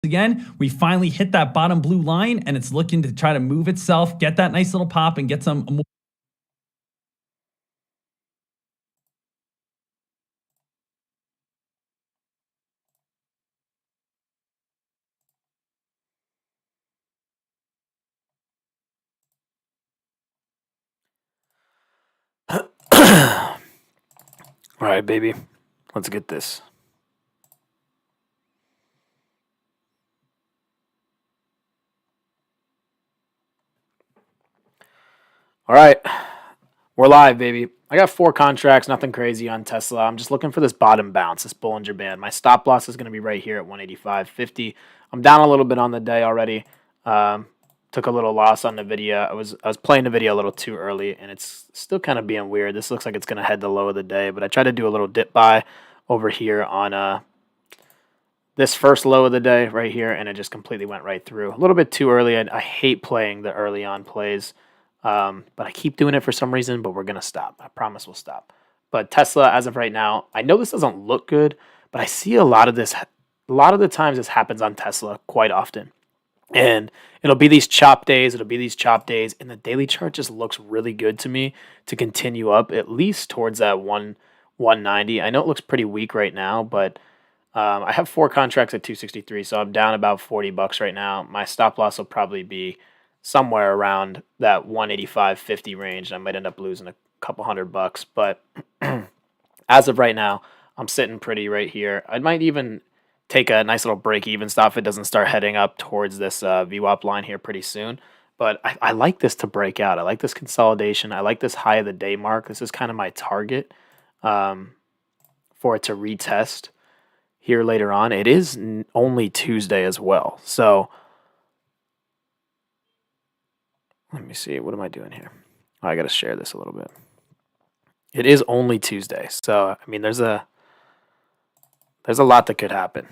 again, we finally hit that bottom blue line and it's looking to try to move itself, get that nice little pop and get some more. All right, baby. Let's get this. All right. We're live, baby. I got 4 contracts, nothing crazy on Tesla. I'm just looking for this bottom bounce, this Bollinger Band. My stop loss is going to be right here at 185.50. I'm down a little bit on the day already. Took a little loss on NVIDIA. I was playing NVIDIA a little too early, and it's still kind of being weird. This looks like it's going to head the low of the day, but I tried to do a little dip buy over here on this first low of the day right here, and it just completely went right through. A little bit too early. I hate playing the early on plays, but I keep doing it for some reason, but we're going to stop. I promise we'll stop. But Tesla, as of right now, I know this doesn't look good, but I see a lot of the times this happens on Tesla quite often. And it'll be these chop days, and the daily chart just looks really good to me to continue up at least towards that 190. I know it looks pretty weak right now, but I have 4 contracts at 263, so I'm down about $40 right now. My stop loss will probably be somewhere around that 185.50 range. I might end up losing a couple $100, but as of right now, I'm sitting pretty right here. I might even take a nice little break even stop if it doesn't start heading up towards this VWAP line here pretty soon. But I like this to break out. I like this consolidation. I like this high of the day mark. This is kind of my target for it to retest here later on. It is only Tuesday as well. So let me see. What am I doing here? Oh, I got to share this a little bit. It is only Tuesday. So, I mean, there's a lot that could happen.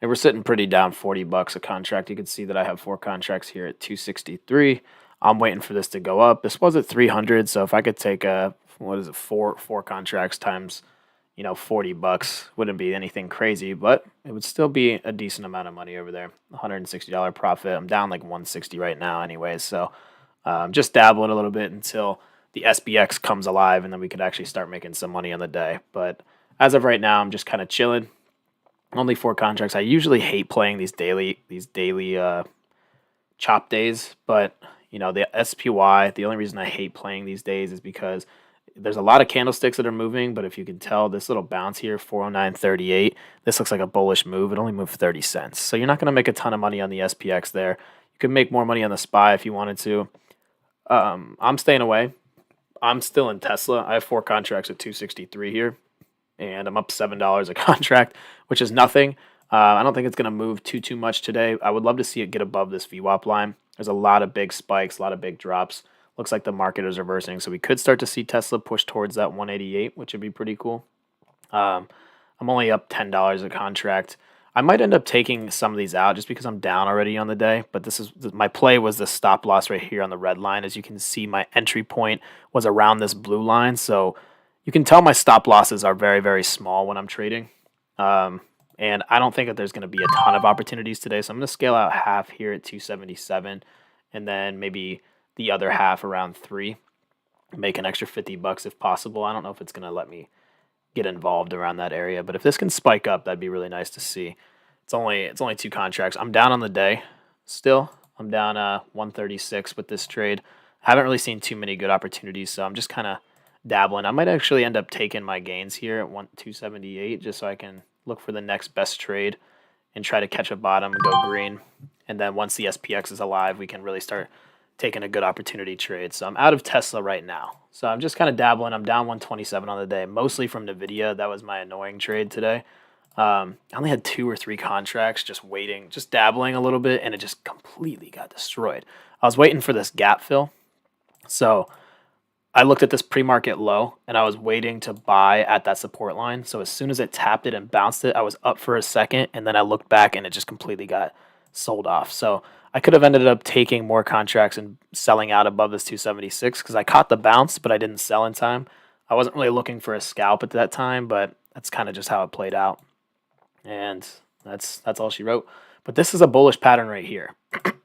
And we're sitting pretty down $40 a contract. You can see that I have 4 contracts here at 263. I'm waiting for this to go up. This was at 300, so if I could take four contracts times, $40 wouldn't be anything crazy, but it would still be a decent amount of money over there. $160 profit. I'm down like 160 right now, anyways. So just dabbling a little bit until the SPX comes alive, and then we could actually start making some money on the day. But as of right now, I'm just kind of chilling. Only 4 contracts. I usually hate playing these daily chop days, but the SPY. The only reason I hate playing these days is because there's a lot of candlesticks that are moving, but if you can tell, this little bounce here, 409.38, this looks like a bullish move. It only moved 30 cents. So you're not going to make a ton of money on the SPX there. You could make more money on the SPY if you wanted to. I'm staying away. I'm still in Tesla. I have 4 contracts at 263 here, and I'm up $7 a contract, which is nothing. I don't think it's going to move too much today. I would love to see it get above this VWAP line. There's a lot of big spikes, a lot of big drops. Looks like the market is reversing, so we could start to see Tesla push towards that 188, which would be pretty cool. I'm only up $10 a contract. I might end up taking some of these out just because I'm down already on the day, but my play was the stop loss right here on the red line. As you can see, my entry point was around this blue line, so you can tell my stop losses are very, very small when I'm trading. And I don't think that there's going to be a ton of opportunities today, so I'm going to scale out half here at 277, and then maybe the other half around 3. Make an extra $50 if possible. I don't know if it's going to let me get involved around that area, but if this can spike up, that'd be really nice to see. It's only 2 contracts. I'm down on the day still. I'm down 136 with this trade. I haven't really seen too many good opportunities, so I'm just kind of dabbling. I might actually end up taking my gains here at 278 just so I can look for the next best trade and try to catch a bottom and go green. And then once the SPX is alive, we can really start taking a good opportunity trade. So I'm out of Tesla right now. So I'm just kind of dabbling. I'm down 127 on the day, mostly from NVIDIA. That was my annoying trade today. I only had 2 or 3 contracts just waiting, just dabbling a little bit, and it just completely got destroyed. I was waiting for this gap fill. So I looked at this pre-market low, and I was waiting to buy at that support line. So as soon as it tapped it and bounced it, I was up for a second, and then I looked back, and it just completely got sold off. So I could have ended up taking more contracts and selling out above this 276 because I caught the bounce, but I didn't sell in time. I wasn't really looking for a scalp at that time, but that's kind of just how it played out. And that's all she wrote. But this is a bullish pattern right here.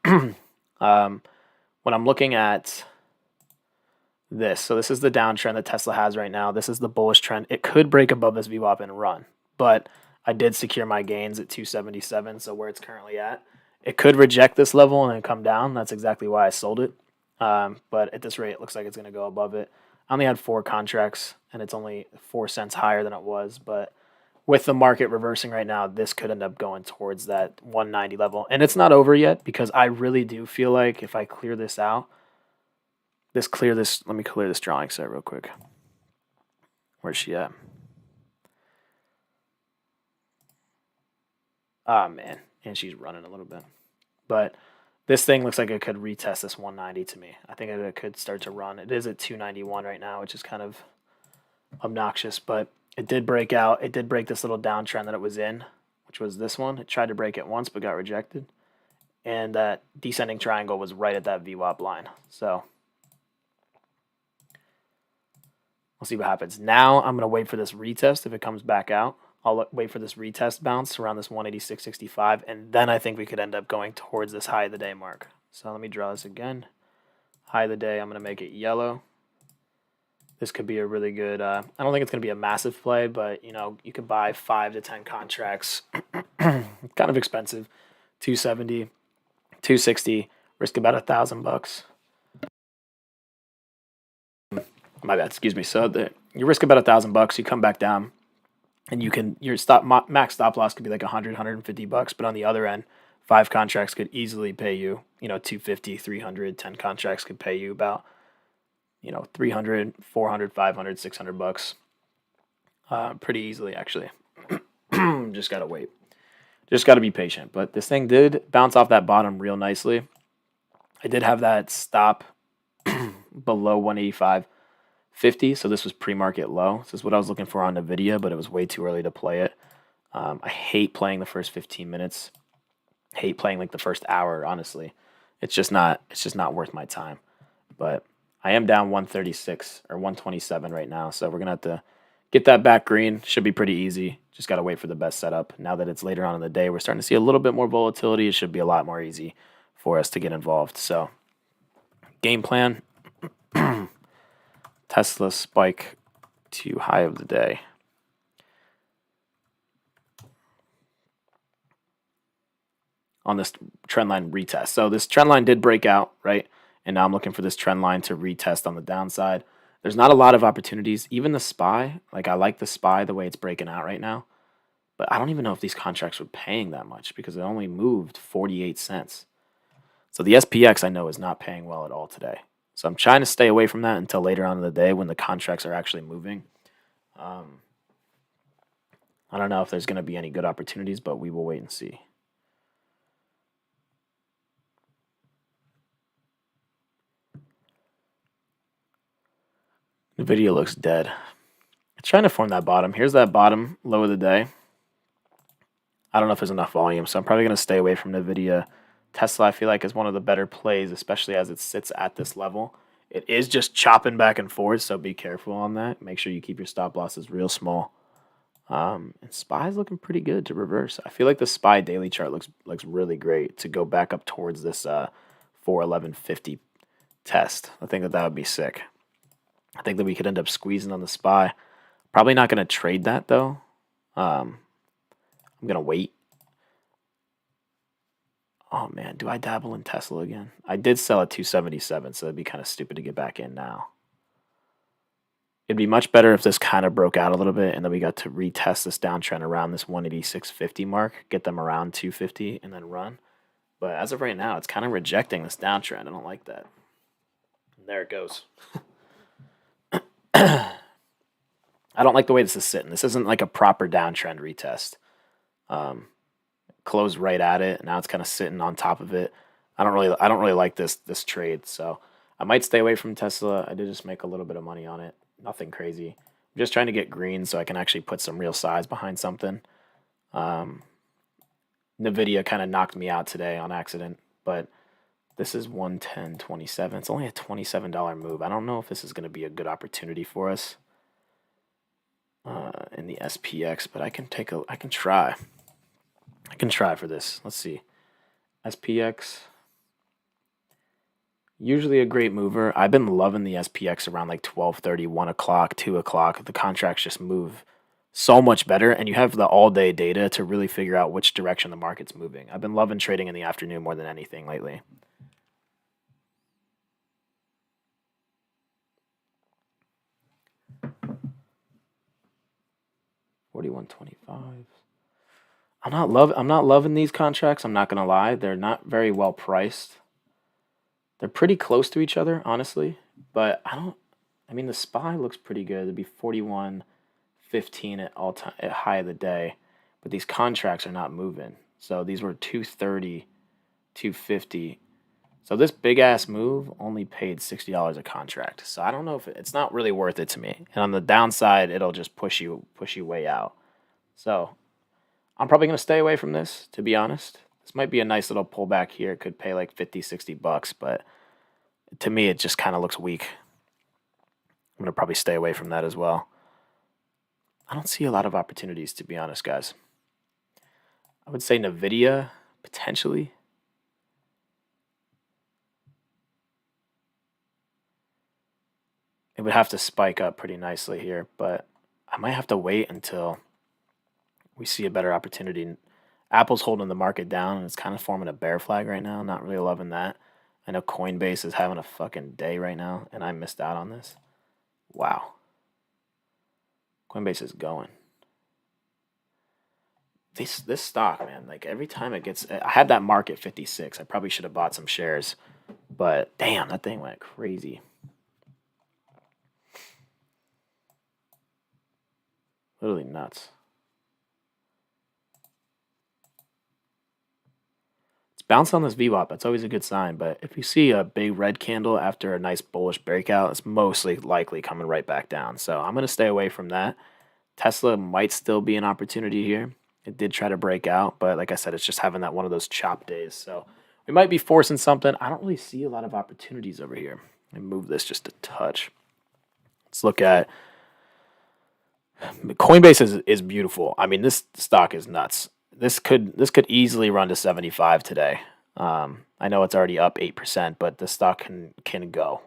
When I'm looking at this, so this is the downtrend that Tesla has right now. This is the bullish trend. It could break above this VWAP and run, but I did secure my gains at 277, so where it's currently at. It could reject this level and then come down. That's exactly why I sold it. But at this rate, it looks like it's going to go above it. I only had 4 contracts, and it's only 4 cents higher than it was. But with the market reversing right now, this could end up going towards that 190 level. And it's not over yet because I really do feel like if I clear this out, let me clear this drawing set real quick. Where's she at? Ah, man. And she's running a little bit. But this thing looks like it could retest this 190 to me. I think it could start to run. It is at 291 right now, which is kind of obnoxious, but it did break out. It did break this little downtrend that it was in, which was this one. It tried to break it once, but got rejected. And that descending triangle was right at that VWAP line. So we'll see what happens. Now I'm going to wait for this retest. If it comes back out, I'll wait for this retest bounce around this 186.65, and then I think we could end up going towards this high of the day mark. So let me draw this again. High of the day, I'm going to make it yellow. This could be a really good, I don't think it's going to be a massive play, but, you could buy 5 to 10 contracts. Kind of expensive. 270, 260, risk about $1,000. My bad, excuse me. So you risk about $1,000, you come back down, and your max stop loss could be like 100, 150 bucks, but on the other end, 5 contracts could easily pay you, 250, 300, 10 contracts could pay you about, 300, 400, 500, 600 bucks. Pretty easily, actually. Just got to wait. Just got to be patient. But this thing did bounce off that bottom real nicely. I did have that stop below 185.50, so this was pre-market low. This is what I was looking for on the video, but it was way too early to play it. I hate playing the first 15 minutes. Hate playing like the first hour, honestly. It's just not worth my time. But I am down 136 or 127 right now, so we're going to have to get that back green. Should be pretty easy. Just got to wait for the best setup. Now that it's later on in the day, we're starting to see a little bit more volatility. It should be a lot more easy for us to get involved. So game plan, Tesla spike to high of the day. On this trend line retest. So this trend line did break out, right? And now I'm looking for this trend line to retest on the downside. There's not a lot of opportunities. Even the SPY, like I like the SPY the way it's breaking out right now. But I don't even know if these contracts were paying that much because it only moved 48 cents. So the SPX I know is not paying well at all today. So I'm trying to stay away from that until later on in the day when the contracts are actually moving. I don't know if there's going to be any good opportunities, but we will wait and see. The video looks dead. It's trying to form that bottom. Here's that bottom low of the day. I don't know if there's enough volume, so I'm probably going to stay away from the video. Tesla, I feel like, is one of the better plays, especially as it sits at this level. It is just chopping back and forth, so be careful on that. Make sure you keep your stop losses real small. And SPY is looking pretty good to reverse. I feel like the SPY daily chart looks really great to go back up towards this 411.50 test. I think that would be sick. I think that we could end up squeezing on the SPY. Probably not going to trade that, though. I'm going to wait. Oh, man. Do I dabble in Tesla again? I did sell at 277, so it'd be kind of stupid to get back in now. It'd be much better if this kind of broke out a little bit and then we got to retest this downtrend around this 186.50 mark, get them around 250, and then run. But as of right now, it's kind of rejecting this downtrend. I don't like that. And there it goes. I don't like the way this is sitting. This isn't like a proper downtrend retest. Closed right at it. Now it's kind of sitting on top of it. I don't really like this trade. So I might stay away from Tesla. I did just make a little bit of money on it. Nothing crazy. I'm just trying to get green so I can actually put some real size behind something. Nvidia kind of knocked me out today on accident, but this is 110.27. It's only a $27 move. I don't know if this is going to be a good opportunity for us in the SPX, but I can try. I can try for this. Let's see. SPX. Usually a great mover. I've been loving the SPX around like 12:30, 1 o'clock, 2 o'clock. The contracts just move so much better, and you have the all-day data to really figure out which direction the market's moving. I've been loving trading in the afternoon more than anything lately. $41.25. I'm not loving these contracts. I'm not gonna lie. They're not very well priced. They're pretty close to each other, honestly. But I mean, the SPY looks pretty good. It'd be 41.15 at all time at high of the day. But these contracts are not moving. So these were 230, 250. So this big ass move only paid $60 a contract. So I don't know if it's not really worth it to me. And on the downside, it'll just push you way out. So I'm probably gonna stay away from this, to be honest. This might be a nice little pullback here. It could pay like 50, $60, but to me it just kind of looks weak. I'm gonna probably stay away from that as well. I don't see a lot of opportunities, to be honest, guys. I would say Nvidia potentially. It would have to spike up pretty nicely here, but I might have to wait until we see a better opportunity. Apple's holding the market down and it's kind of forming a bear flag right now. Not really loving that. I know Coinbase is having a fucking day right now, and I missed out on this. Wow. Coinbase is going. This stock, man, like every time it gets, I had that mark at 56. I probably should have bought some shares, but damn, that thing went crazy. Literally nuts. It's bounced on this VWAP. That's always a good sign, but if you see a big red candle after a nice bullish breakout, it's mostly likely coming right back down. So I'm going to stay away from that. Tesla might still be an opportunity here. It did try to break out, but like I said, it's just having that one of those chop days. So we might be forcing something. I don't really see a lot of opportunities over here. Let me move this just a touch. Let's look at Coinbase is beautiful. I mean, this stock is nuts. This could easily run to 75 today. I know it's already up 8%, but the stock can go,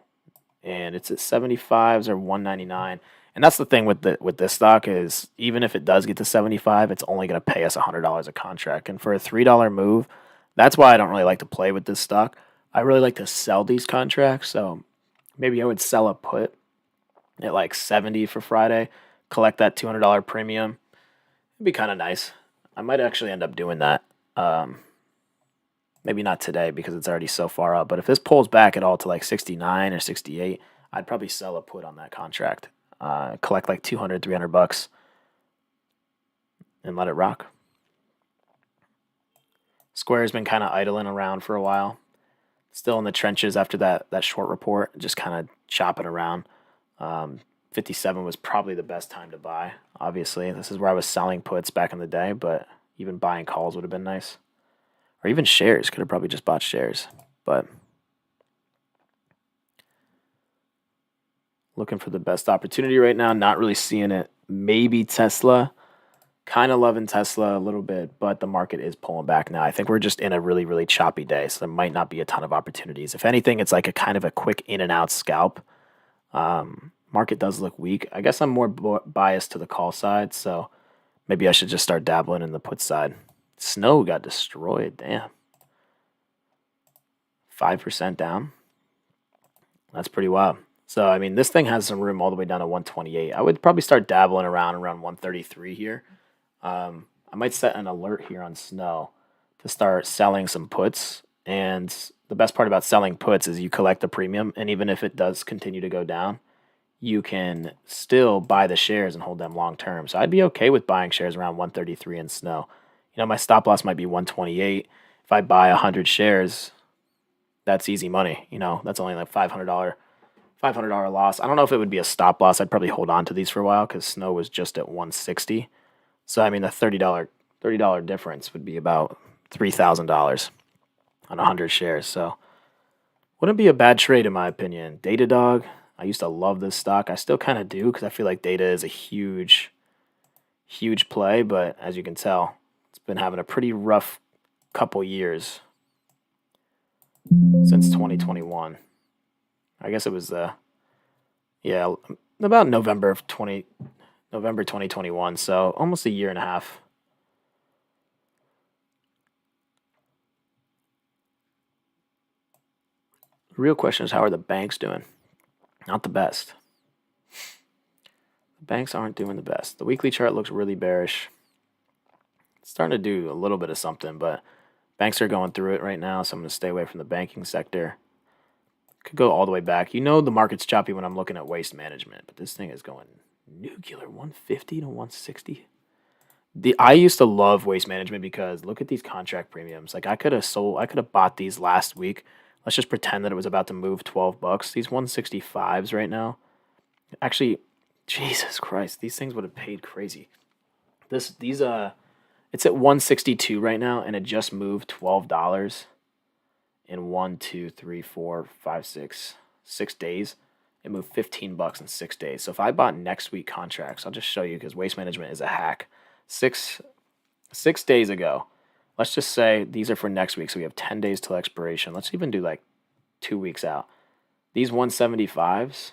and it's at 75s or 199. And that's the thing with this stock is even if it does get to 75, it's only going to pay us $100 a contract. And for a $3 move, that's why I don't really like to play with this stock. I really like to sell these contracts. So maybe I would sell a put at like 70 for Friday, collect that $200 premium. It'd be kind of nice. I might actually end up doing that. Maybe not today because it's already so far up. But if this pulls back at all to like 69 or 68, I'd probably sell a put on that contract. Collect like 200, $300 and let it rock. Square's been kind of idling around for a while. Still in the trenches after that short report, just kind of chopping around. 57 was probably the best time to buy. Obviously, this is where I was selling puts back in the day, but even buying calls would have been nice. Or even shares. Could have probably just bought shares. But looking for the best opportunity right now. Not really seeing it. Maybe Tesla. Kind of loving Tesla a little bit, but the market is pulling back now. I think we're just in a really, really choppy day, so there might not be a ton of opportunities. If anything, it's like a kind of a quick in and out scalp. Market does look weak. I guess I'm more biased to the call side, so maybe I should just start dabbling in the put side. Snow got destroyed. Damn. 5% down. That's pretty wild. So, I mean, this thing has some room all the way down to 128. I would probably start dabbling around 133 here. I might set an alert here on Snow to start selling some puts. And the best part about selling puts is you collect the premium, and even if it does continue to go down, you can still buy the shares and hold them long term. So I'd be okay with buying shares around 133 in Snow. You know, my stop loss might be 128. If I buy 100 shares, that's easy money. You know, that's only like $500 loss. I don't know if it would be a stop loss. I'd probably hold on to these for a while because Snow was just at 160. So I mean, the $30 difference would be about $3,000 on 100 shares. So wouldn't be a bad trade in my opinion. Datadog, I used to love this stock. I still kind of do because I feel like Data is a huge play, but as you can tell, it's been having a pretty rough couple years since 2021. I guess it was yeah, about November 2021, so almost a year and a half. The real question is, how are the banks doing? Not the best. The banks aren't doing the best. The weekly chart looks really bearish. It's starting to do a little bit of something, but banks are going through it right now, so I'm going to stay away from the banking sector. Could go all the way back. You know the market's choppy when I'm looking at waste management, but this thing is going nuclear, 150 to 160. I used to love waste management because look at these contract premiums. Like I could have bought these last week. Let's just pretend that it was about to move $12. These 165s right now. Actually, Jesus Christ, these things would have paid crazy. It's at 162 right now, and it just moved $12 in 1, 2, 3, 4, 5, 6 days. It moved $15 in 6 days. So if I bought next week contracts, I'll just show you because waste management is a hack. 6 days ago, let's just say these are for next week, so we have 10 days till expiration. Let's even do like 2 weeks out. These 175s,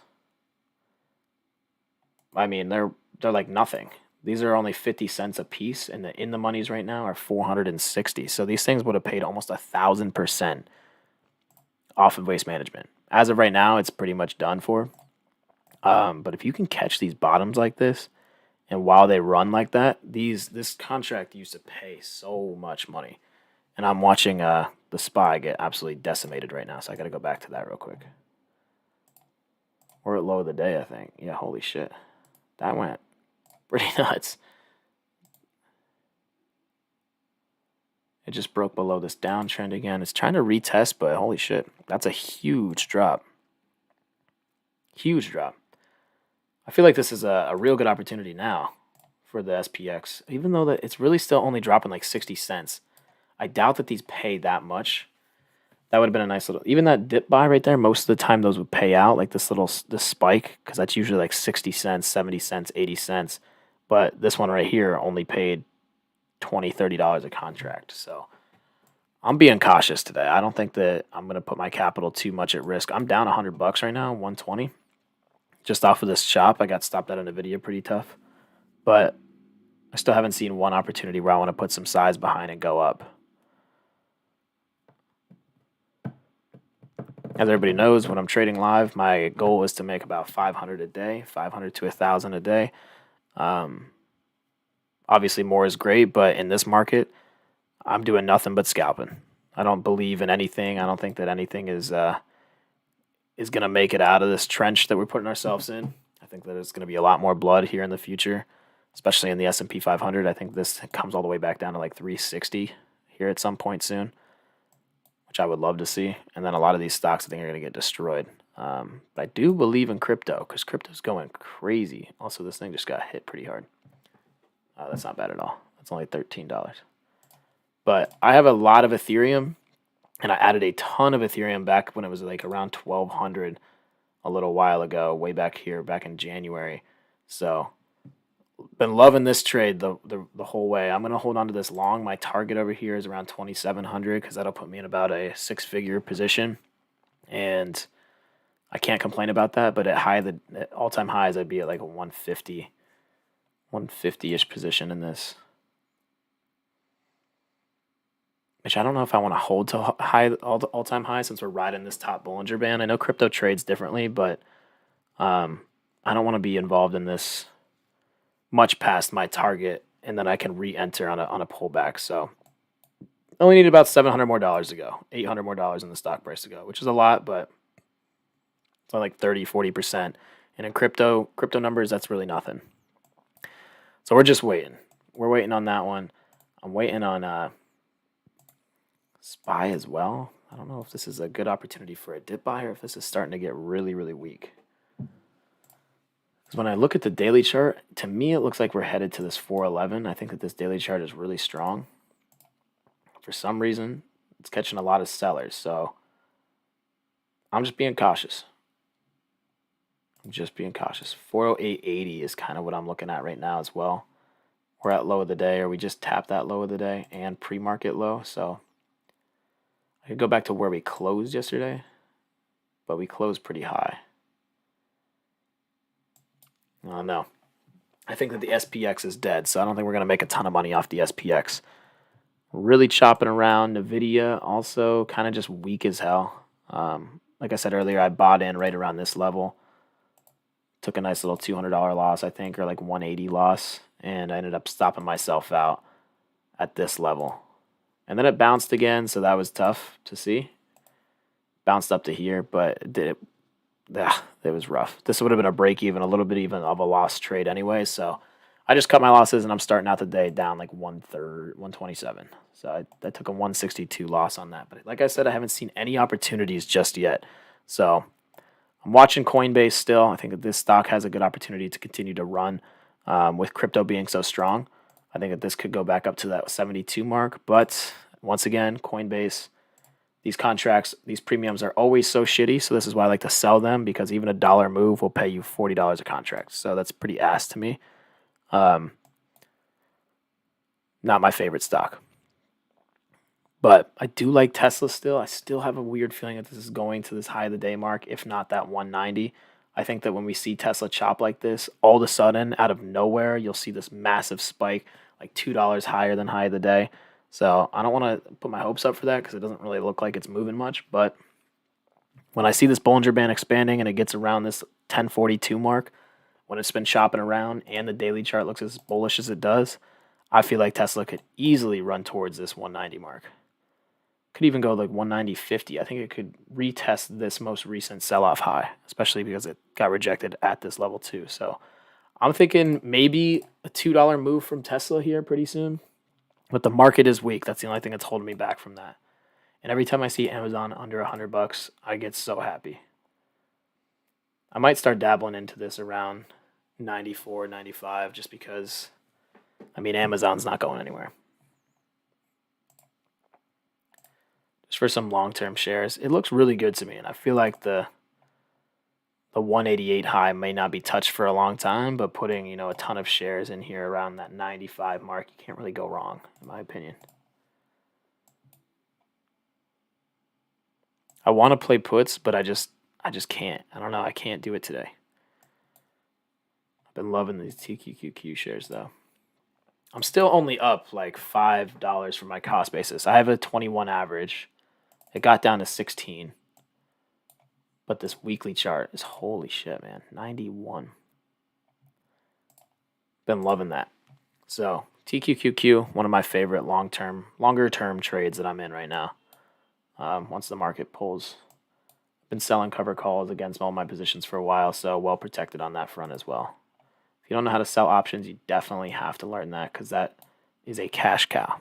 I mean, they're like nothing. These are only 50 cents a piece, and the in the monies right now are 460. So these things would have paid almost 1,000% off of waste management. As of right now, it's pretty much done for. But if you can catch these bottoms like this, and while they run like that, this contract used to pay so much money. And I'm watching the SPY get absolutely decimated right now, so I got to go back to that real quick. We're at low of the day, I think. Yeah, holy shit. That went pretty nuts. It just broke below this downtrend again. It's trying to retest, but holy shit, that's a huge drop. Huge drop. I feel like this is a real good opportunity now for the SPX, even though that it's really still only dropping like 60 cents. I doubt that these pay that much. That would have been a nice little, even that dip buy right there, most of the time those would pay out, like this spike, because that's usually like 60 cents, 70 cents, 80 cents. But this one right here only paid $20, $30 a contract. So I'm being cautious today. I don't think that I'm going to put my capital too much at risk. I'm down $100 right now, 120. Just off of this chop, I got stopped out of NVIDIA pretty tough. But I still haven't seen one opportunity where I want to put some size behind and go up. As everybody knows, when I'm trading live, my goal is to make about 500 a day, 500 to 1,000 a day. Obviously, more is great, but in this market, I'm doing nothing but scalping. I don't believe in anything. I don't think that anything is going to make it out of this trench that we're putting ourselves in. I think that there's going to be a lot more blood here in the future, especially in the S&P 500. I think this comes all the way back down to like 360 here at some point soon, which I would love to see. And then a lot of these stocks I think are going to get destroyed. But I do believe in crypto because crypto's going crazy. Also, this thing just got hit pretty hard. That's not bad at all. That's only $13. But I have a lot of Ethereum, and I added a ton of Ethereum back when it was like around 1,200 a little while ago, way back here, back in January. So been loving this trade the whole way. I'm going to hold on to this long. My target over here is around 2,700 because that'll put me in about a 6-figure position. And I can't complain about that, but at all-time highs, I'd be at like a 150-ish position in this. Which I don't know if I want to hold to all-time high since we're riding this top Bollinger Band. I know crypto trades differently, but I don't want to be involved in this much past my target, and then I can re-enter on a pullback. So I only need about $700 more to go, $800 more in the stock price to go, which is a lot, but it's only like 30-40%. And in crypto numbers, that's really nothing. So we're just waiting. We're waiting on that one. I'm waiting on SPY as well. I don't know if this is a good opportunity for a dip buy or if this is starting to get really, really weak. Because when I look at the daily chart, to me it looks like we're headed to this 411. I think that this daily chart is really strong. for some reason, it's catching a lot of sellers. So I'm just being cautious. I'm just being cautious. 408.80 is kind of what I'm looking at right now as well. We're at low of the day, or we just tapped that low of the day and pre-market low. So I could go back to where we closed yesterday, but we closed pretty high. I don't know. I think that the SPX is dead, so I don't think we're going to make a ton of money off the SPX. Really chopping around. NVIDIA also kind of just weak as hell. Like I said earlier, I bought in right around this level. Took a nice little $200 loss, I think, or like 180 loss, and I ended up stopping myself out at this level. And then it bounced again, so that was tough to see. Bounced up to here, but it was rough. This would have been a break even, a little bit even of a lost trade anyway. So I just cut my losses, and I'm starting out the day down like 127. So I took a 162 loss on that. But like I said, I haven't seen any opportunities just yet. So I'm watching Coinbase still. I think that this stock has a good opportunity to continue to run with crypto being so strong. I think that this could go back up to that 72 mark. But once again, Coinbase, these contracts, these premiums are always so shitty. So this is why I like to sell them, because even a dollar move will pay you $40 a contract. So that's pretty ass to me. Not my favorite stock. But I do like Tesla still. I still have a weird feeling that this is going to this high of the day mark, if not that 190. I think that when we see Tesla chop like this, all of a sudden, out of nowhere, you'll see this massive spike, like $2 higher than high of the day. So I don't want to put my hopes up for that because it doesn't really look like it's moving much. But when I see this Bollinger Band expanding and it gets around this 1042 mark, when it's been chopping around and the daily chart looks as bullish as it does, I feel like Tesla could easily run towards this 190 mark. Could even go like 190.50. I think it could retest this most recent sell-off high, especially because it got rejected at this level too. So I'm thinking maybe a $2 move from Tesla here pretty soon. But the market is weak. That's the only thing that's holding me back from that. And every time I see Amazon under $100, I get so happy. I might start dabbling into this around 94, 95, just because, I mean, Amazon's not going anywhere. For some long-term shares, it looks really good to me, and I feel like the 188 high may not be touched for a long time, but putting a ton of shares in here around that 95 mark, you can't really go wrong, in my opinion. I want to play puts, but I just can't. I don't know. I can't do it today. I've been loving these TQQQ shares though. I'm still only up like $5 for my cost basis. I have a 21 average. It got down to 16. But this weekly chart is holy shit, man. 91. Been loving that. So TQQQ, one of my favorite longer term trades that I'm in right now. Once the market pulls. Been selling cover calls against all my positions for a while, so well protected on that front as well. If you don't know how to sell options, you definitely have to learn that, because that is a cash cow.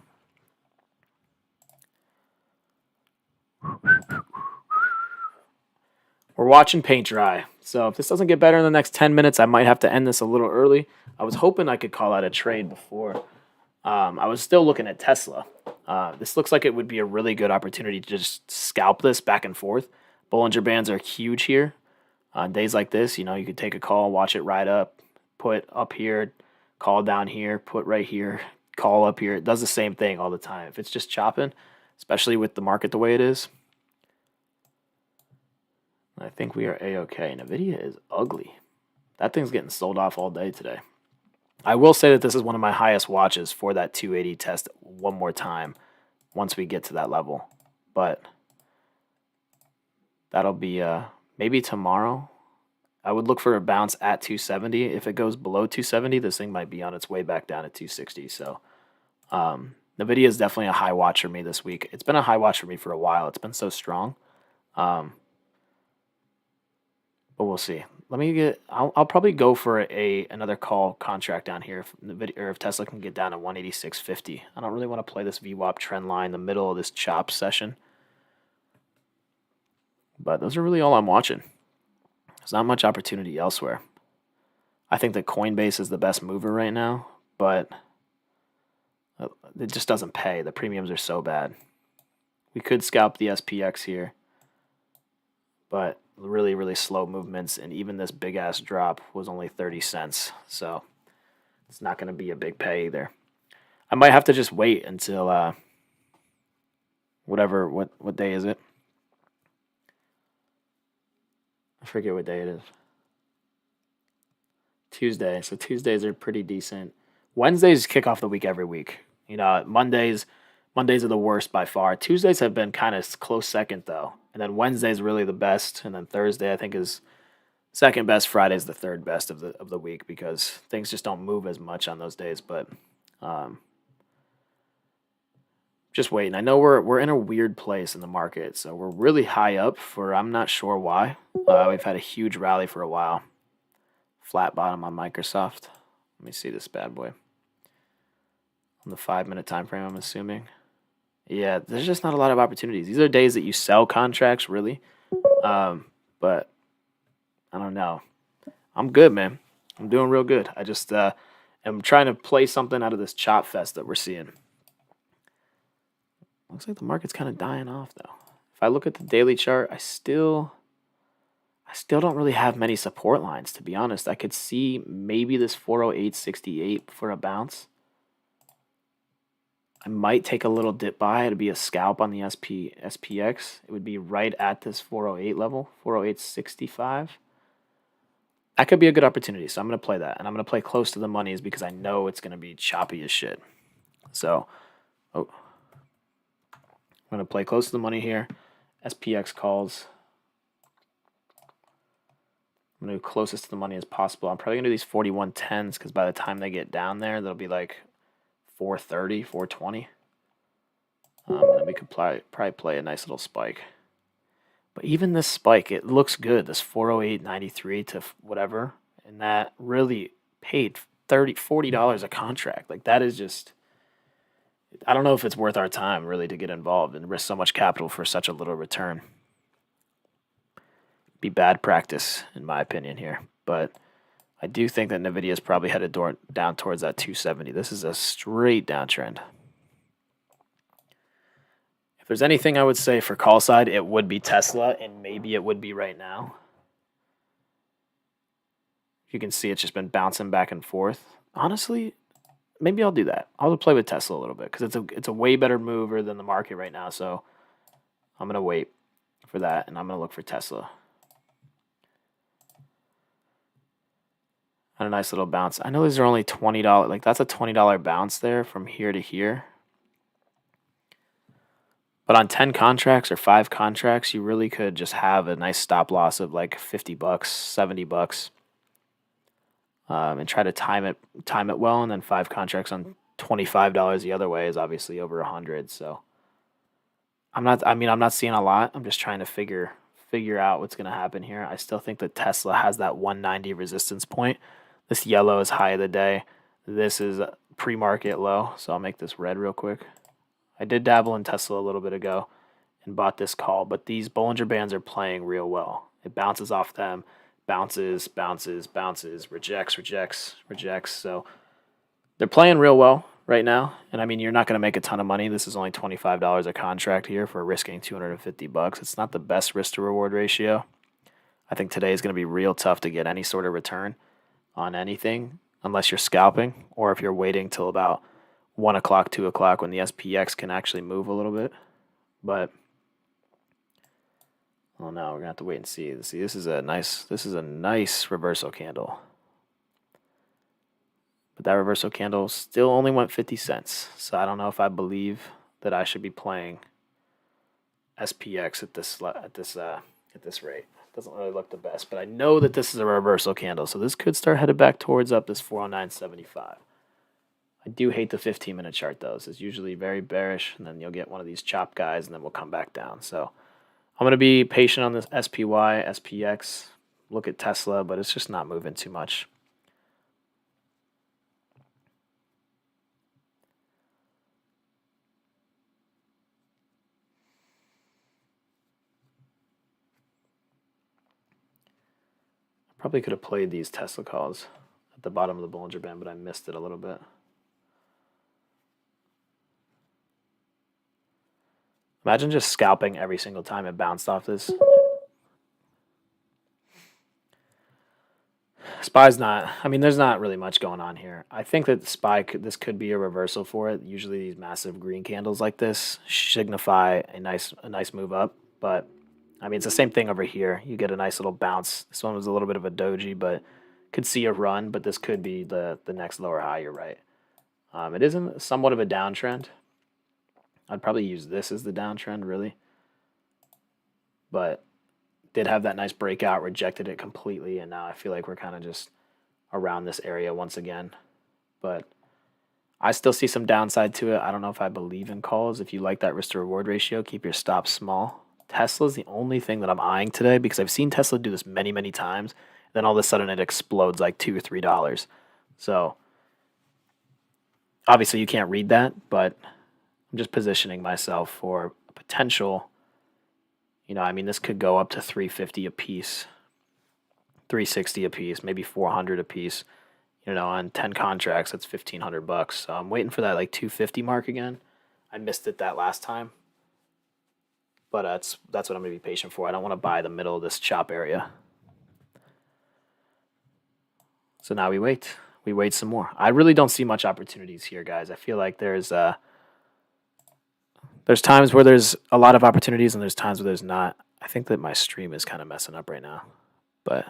We're watching paint dry. So if this doesn't get better in the next 10 minutes, I might have to end this a little early. I was hoping I could call out a trade before. I was still looking at Tesla. This looks like it would be a really good opportunity to just scalp this back and forth. Bollinger Bands are huge here. On days like this, you could take a call, watch it ride up, put up here, call down here, put right here, call up here. It does the same thing all the time. If it's just chopping, especially with the market the way it is, I think we are A-okay. NVIDIA is ugly. That thing's getting sold off all day today. I will say that this is one of my highest watches for that 280 test one more time once we get to that level. But that'll be maybe tomorrow. I would look for a bounce at 270. If it goes below 270, this thing might be on its way back down to 260. So NVIDIA is definitely a high watch for me this week. It's been a high watch for me for a while. It's been so strong. But we'll see. I'll probably go for another call contract down here if Tesla can get down to 186.50. I don't really want to play this VWAP trend line in the middle of this chop session. But those are really all I'm watching. There's not much opportunity elsewhere. I think that Coinbase is the best mover right now, but It just doesn't pay. The premiums are so bad. We could scalp the SPX here, but really, really slow movements, and even this big ass drop was only 30 cents. So it's not going to be a big pay either. I might have to just wait until what day is it? I forget what day it is. Tuesday. So Tuesdays are pretty decent. Wednesdays kick off the week every week. Mondays are the worst by far. Tuesdays have been kind of close second though. And then Wednesday's really the best, and then Thursday I think is second best. Friday's the third best of the week because things just don't move as much on those days, but um just waiting. I know we're in a weird place in the market, so we're really high up for I'm not sure why. We've had a huge rally for a while. Flat bottom on Microsoft. Let me see this bad boy on the 5 minute time frame. I'm assuming. Yeah, there's just not a lot of opportunities. These are days that you sell contracts, really. But I don't know. I'm good, man. I'm doing real good. I just am trying to play something out of this chop fest that we're seeing. Looks like the market's kind of dying off though. If I look at the daily chart, I still don't really have many support lines, to be honest. I could see maybe this 408.68 for a bounce. I might take a little dip by. It'd be a scalp on the SPX. It would be right at this 408 level, 408.65. That could be a good opportunity, so I'm going to play that. And I'm going to play close to the monies because I know it's going to be choppy as shit. So, I'm going to play close to the money here. SPX calls. I'm going to go closest to the money as possible. I'm probably going to do these 41.10s because by the time they get down there, they'll be like 430, 420. And we could probably play a nice little spike. But even this spike, it looks good. This 408.93 to whatever. And that really paid $40 a contract. Like that is just, I don't know if it's worth our time really to get involved and risk so much capital for such a little return. Be bad practice in my opinion here. But I do think that NVIDIA is probably headed down towards that 270. This is a straight downtrend. If there's anything I would say for call side, it would be Tesla, and maybe it would be right now. You can see it's just been bouncing back and forth. Honestly, maybe I'll do that. I'll play with Tesla a little bit because it's a way better mover than the market right now. So I'm gonna wait for that, and I'm gonna look for Tesla. And a nice little bounce. I know these are only $20. Like that's a $20 bounce there from here to here. But on 10 contracts or 5 contracts, you really could just have a nice stop loss of like $50, $70, and try to time it well. And then 5 contracts on $25 the other way is obviously over 100. So I'm not seeing a lot. I'm just trying to figure out what's going to happen here. I still think that Tesla has that 190 resistance point. This yellow is high of the day. This is pre-market low. So I'll make this red real quick. I did dabble in Tesla a little bit ago and bought this call, but these Bollinger Bands are playing real well. It bounces off them, bounces, rejects. So they're playing real well right now. And I mean, you're not going to make a ton of money. This is only $25 a contract here for risking $250. It's not the best risk to reward ratio. I think today is going to be real tough to get any sort of return on anything unless you're scalping or if you're waiting till about 1 o'clock, 2 o'clock when the SPX can actually move a little bit. But oh no, we're gonna have to wait and see. See, this is a nice reversal candle. But that reversal candle still only went 50 cents. So I don't know if I believe that I should be playing SPX at this rate. Doesn't really look the best, but I know that this is a reversal candle. So this could start headed back towards up this 409.75. I do hate the 15-minute chart, though. It's usually very bearish, and then you'll get one of these chop guys, and then we'll come back down. So I'm going to be patient on this SPY, SPX, look at Tesla, but it's just not moving too much. I probably could have played these Tesla calls at the bottom of the Bollinger Band, but I missed it a little bit. Imagine just scalping every single time it bounced off this. SPY's not. I mean, there's not really much going on here. I think that this could be a reversal for it. Usually, these massive green candles like this signify a nice move up. But I mean, it's the same thing over here. You get a nice little bounce. This one was a little bit of a doji, but could see a run. But this could be the next lower high. You're right. It isn't somewhat of a downtrend. I'd probably use this as the downtrend, really. But did have that nice breakout, rejected it completely, and now I feel like we're kind of just around this area once again. But I still see some downside to it. I don't know if I believe in calls. If you like that risk to reward ratio, keep your stops small. Tesla's the only thing that I'm eyeing today because I've seen Tesla do this many, many times. Then all of a sudden it explodes like $2 or $3. So obviously you can't read that, but I'm just positioning myself for a potential. I mean, this could go up to 350 a piece, 360 a piece, maybe 400 a piece. On 10 contracts, that's $1,500. So I'm waiting for that like 250 mark again. I missed it that last time, but that's what I'm gonna be patient for. I don't want to buy the middle of this chop area. So now we wait. We wait some more. I really don't see much opportunities here, guys. I feel like there's times where there's a lot of opportunities and there's times where there's not. I think that my stream is kind of messing up right now, but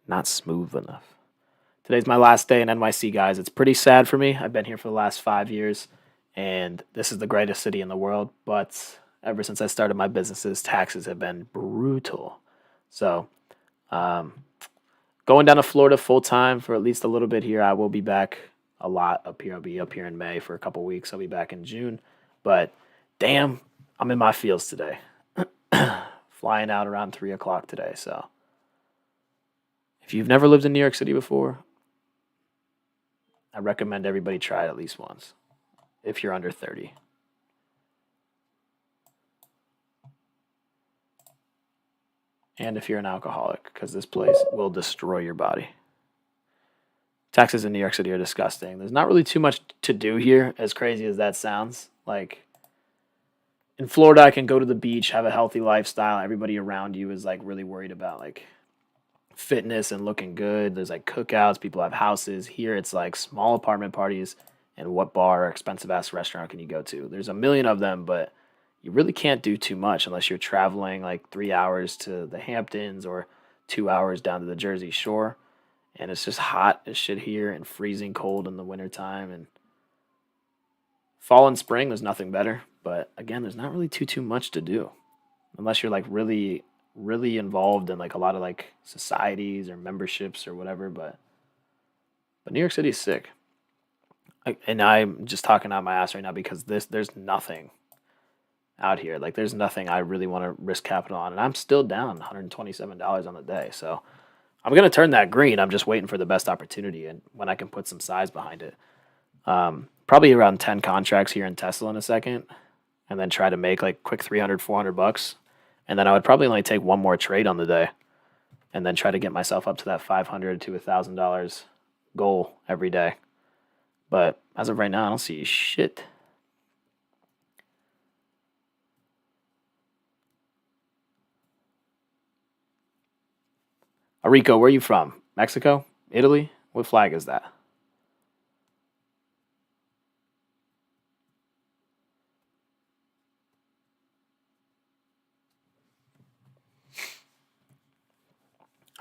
not smooth enough. Today's my last day in NYC, guys. It's pretty sad for me. I've been here for the last 5 years, and this is the greatest city in the world. But ever since I started my businesses, taxes have been brutal. So, going down to Florida full time for at least a little bit here. I will be back a lot up here. I'll be up here in May for a couple weeks. I'll be back in June. But damn, I'm in my fields today. Flying out around 3 o'clock today. So if you've never lived in New York City before, I recommend everybody try it at least once if you're under 30. And if you're an alcoholic, because this place will destroy your body. Taxes in New York City are disgusting. There's not really too much to do here, as crazy as that sounds. Like, in Florida, I can go to the beach, have a healthy lifestyle. Everybody around you is like really worried about like fitness and looking good. There's like cookouts, people have houses. Here it's like small apartment parties and what bar or expensive ass restaurant can you go to? There's a million of them, but you really can't do too much unless you're traveling like 3 hours to the Hamptons or 2 hours down to the Jersey Shore. And it's just hot as shit here and freezing cold in the wintertime. And fall and spring, there's nothing better. But again, there's not really too much to do unless you're like really, really involved in like a lot of like societies or memberships or whatever. But New York City is sick. And I'm just talking out my ass right now because there's nothing out here. Like there's nothing I really want to risk capital on, and I'm still down $127 on the day. So I'm gonna turn that green. I'm just waiting for the best opportunity and when I can put some size behind it. Probably around 10 contracts here in Tesla in a second, and then try to make like quick 300, $400, and then I would probably only take one more trade on the day, and then try to get myself up to that $500 to $1,000 goal every day. But as of right now, I don't see shit. Arico, where are you from? Mexico? Italy? What flag is that?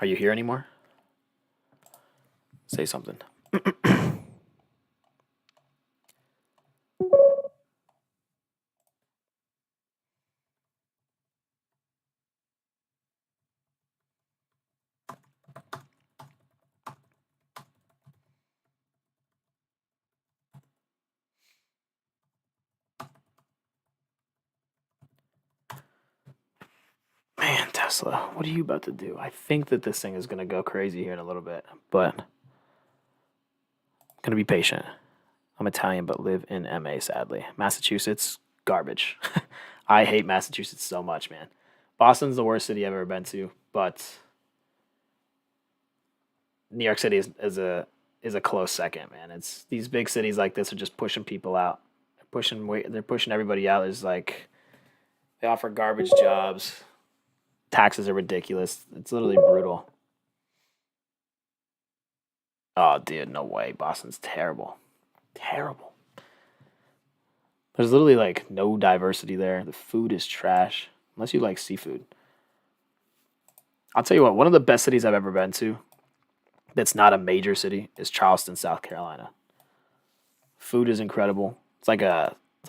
Are you here anymore? Say something. Man, Tesla, what are you about to do? I think that this thing is going to go crazy here in a little bit, but I'm going to be patient. I'm Italian, but live in MA, sadly. Massachusetts, garbage. I hate Massachusetts so much, man. Boston's the worst city I've ever been to, but New York City is is a close second, man. It's these big cities like this are just pushing people out. They're pushing everybody out. There's like they offer garbage jobs. Taxes are ridiculous. It's literally brutal. Oh, dude, no way. Boston's terrible. Terrible. There's literally like no diversity there. The food is trash, unless you like seafood. I'll tell you what, one of the best cities I've ever been to that's not a major city is Charleston, South Carolina. Food is incredible. It's like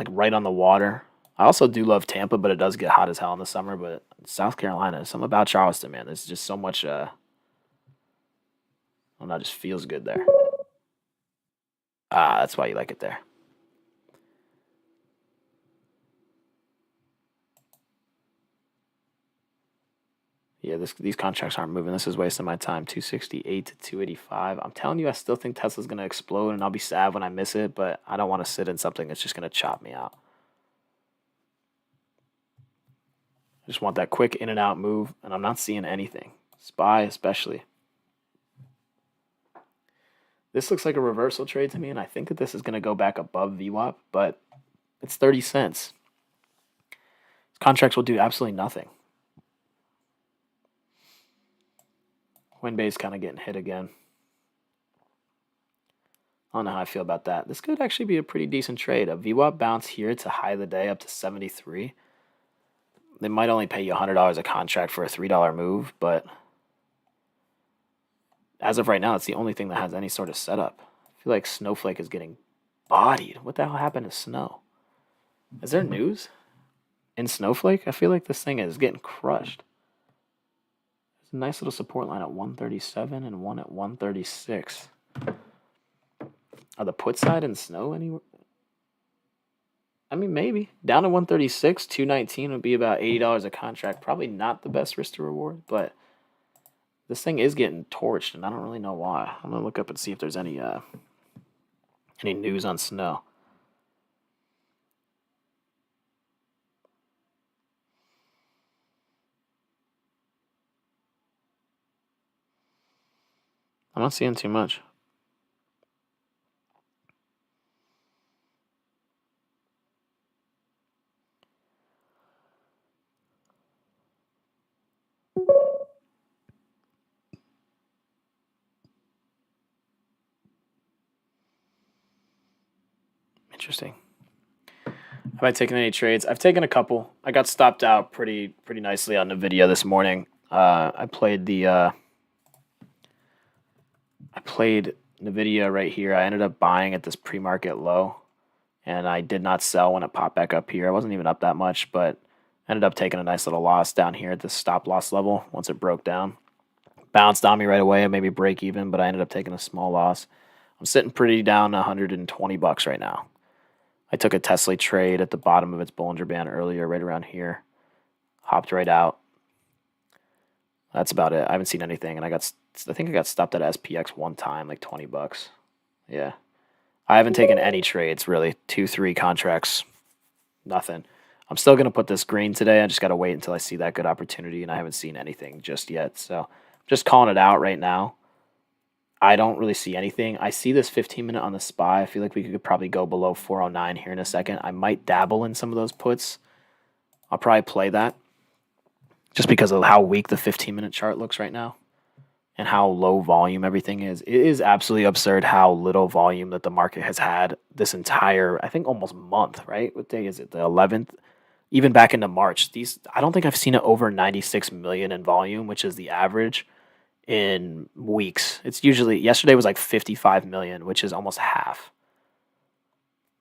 right on the water. I also do love Tampa, but it does get hot as hell in the summer. But South Carolina, something about Charleston, man. There's just so much. I don't know, it just feels good there. Ah, that's why you like it there. Yeah, these contracts aren't moving. This is wasting my time. 268 to 285. I'm telling you, I still think Tesla's gonna explode, and I'll be sad when I miss it. But I don't want to sit in something that's just gonna chop me out. I just want that quick in and out move, and I'm not seeing anything. SPY especially. This looks like a reversal trade to me, and I think that this is gonna go back above VWAP, but it's 30 cents. Contracts will do absolutely nothing. Coinbase kind of getting hit again. I don't know how I feel about that. This could actually be a pretty decent trade. A VWAP bounce here to high of the day up to 73. They might only pay you $100 a contract for a $3 move, but as of right now, it's the only thing that has any sort of setup. I feel like Snowflake is getting bodied. What the hell happened to Snow? Is there news in Snowflake? I feel like this thing is getting crushed. There's a nice little support line at 137 and one at 136. Are the put side in Snow anywhere? I mean, maybe. Down to 136, 219 would be about $80 a contract. Probably not the best risk to reward, but this thing is getting torched, and I don't really know why. I'm gonna look up and see if there's any news on Snow. I'm not seeing too much. Interesting. Have I taken any trades? I've taken a couple. I got stopped out pretty nicely on the video this morning. I played Nvidia right here. I ended up buying at this pre-market low, and I did not sell when it popped back up here. I wasn't even up that much, but ended up taking a nice little loss down here at the stop loss level once it broke down. Bounced on me right away and maybe break even, but I ended up taking a small loss. I'm sitting pretty down $120 right now. I took a Tesla trade at the bottom of its Bollinger Band earlier, right around here. Hopped right out. That's about it. I haven't seen anything, and I think I got stopped at SPX one time, like $20. Yeah. I haven't taken any trades, really. 2-3 contracts. Nothing. I'm still going to put this green today. I just got to wait until I see that good opportunity, and I haven't seen anything just yet. So I'm just calling it out right now. I don't really see anything. I see this 15-minute on the SPY. I feel like we could probably go below 409 here in a second. I might dabble in some of those puts. I'll probably play that just because of how weak the 15-minute chart looks right now and how low volume everything is. It is absolutely absurd how little volume that the market has had this entire, I think, almost month, right? What day is it? The 11th? Even back into March. I don't think I've seen it over 96 million in volume, which is the average in weeks. It's usually, yesterday was like 55 million, which is almost half.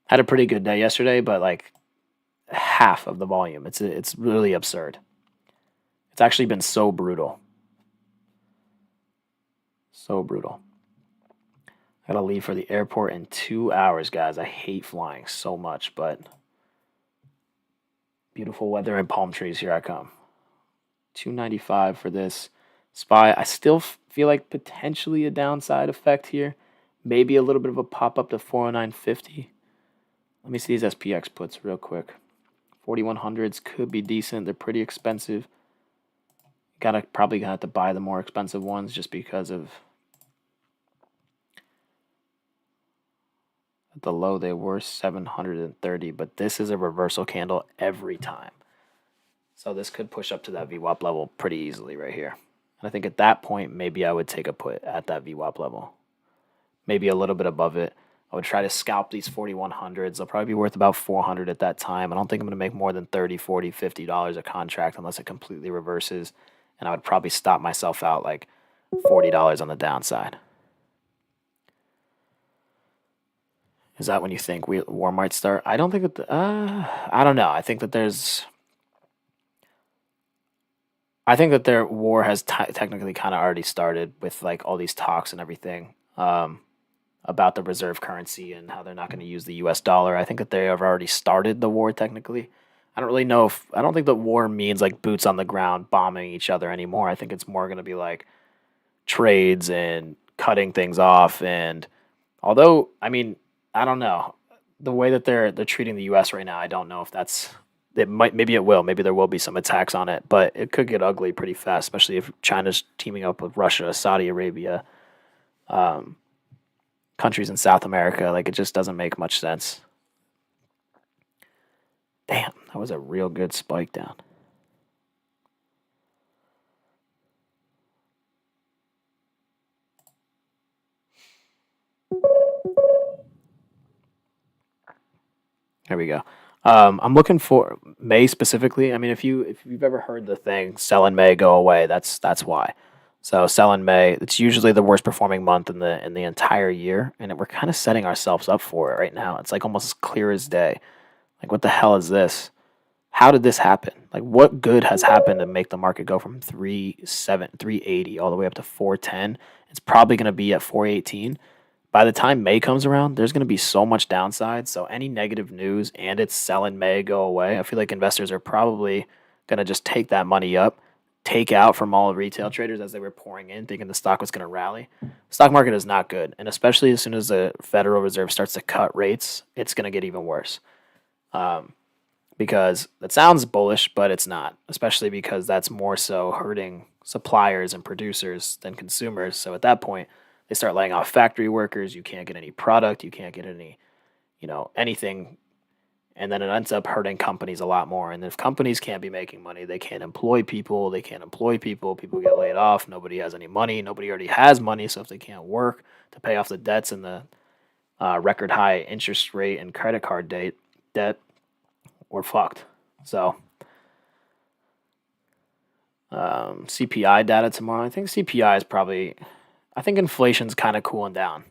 Had a pretty good day yesterday, but like half of the volume. It's really absurd. It's actually been so brutal. So brutal. I gotta leave for the airport in 2 hours, guys. I hate flying so much, but beautiful weather and palm trees. Here I come. 295 for this SPY. I still feel like potentially a downside effect here. Maybe a little bit of a pop up to 409.50. Let me see these SPX puts real quick. 4100s could be decent. They're pretty expensive. Probably gonna have to buy the more expensive ones just because of At the low, they were 730, but this is a reversal candle every time. So this could push up to that VWAP level pretty easily right here. And I think at that point, maybe I would take a put at that VWAP level. Maybe a little bit above it. I would try to scalp these 4100s. They'll probably be worth about 400 at that time. I don't think I'm going to make more than 30, 40, $50 a contract unless it completely reverses. And I would probably stop myself out like $40 on the downside. Is that when you think war might start? I don't think that. I don't know. I think that their war has technically kind of already started with like all these talks and everything about the reserve currency and how they're not going to use the U.S. dollar. I think that they have already started the war technically. I don't really know if I don't think that war means like boots on the ground bombing each other anymore. I think it's more going to be like trades and cutting things off. And although I mean I don't know the way that they're treating the U.S. right now. I don't know if that's it might maybe it will maybe there will be some attacks on it, but it could get ugly pretty fast, especially if China's teaming up with Russia, Saudi Arabia, countries in South America. Like it just doesn't make much sense. Damn, that was a real good spike down. Here we go. I'm looking for May specifically. I mean, if you've ever heard the thing "sell in May, go away," that's why. So sell in May. It's usually the worst performing month in the entire year, and we're kind of setting ourselves up for it right now. It's like almost clear as day. Like, what the hell is this? How did this happen? Like, what good has happened to make the market go from 380 all the way up to 410? It's probably going to be at 418. By the time May comes around, there's going to be so much downside. So any negative news and it's sell in May, go away. I feel like investors are probably going to just take that money up, take out from all retail traders as they were pouring in, thinking the stock was going to rally. The stock market is not good. And especially as soon as the Federal Reserve starts to cut rates, it's going to get even worse. Because that sounds bullish, but it's not, especially because that's more so hurting suppliers and producers than consumers. So at that point, they start laying off factory workers. You can't get any product. You can't get any, anything. And then it ends up hurting companies a lot more. And if companies can't be making money, they can't employ people. They can't employ people. People get laid off. Nobody has any money. Nobody already has money. So if they can't work to pay off the debts and the record high interest rate and credit card debt, we're fucked. So CPI data tomorrow. I think CPI is probably. I think inflation's kind of cooling down.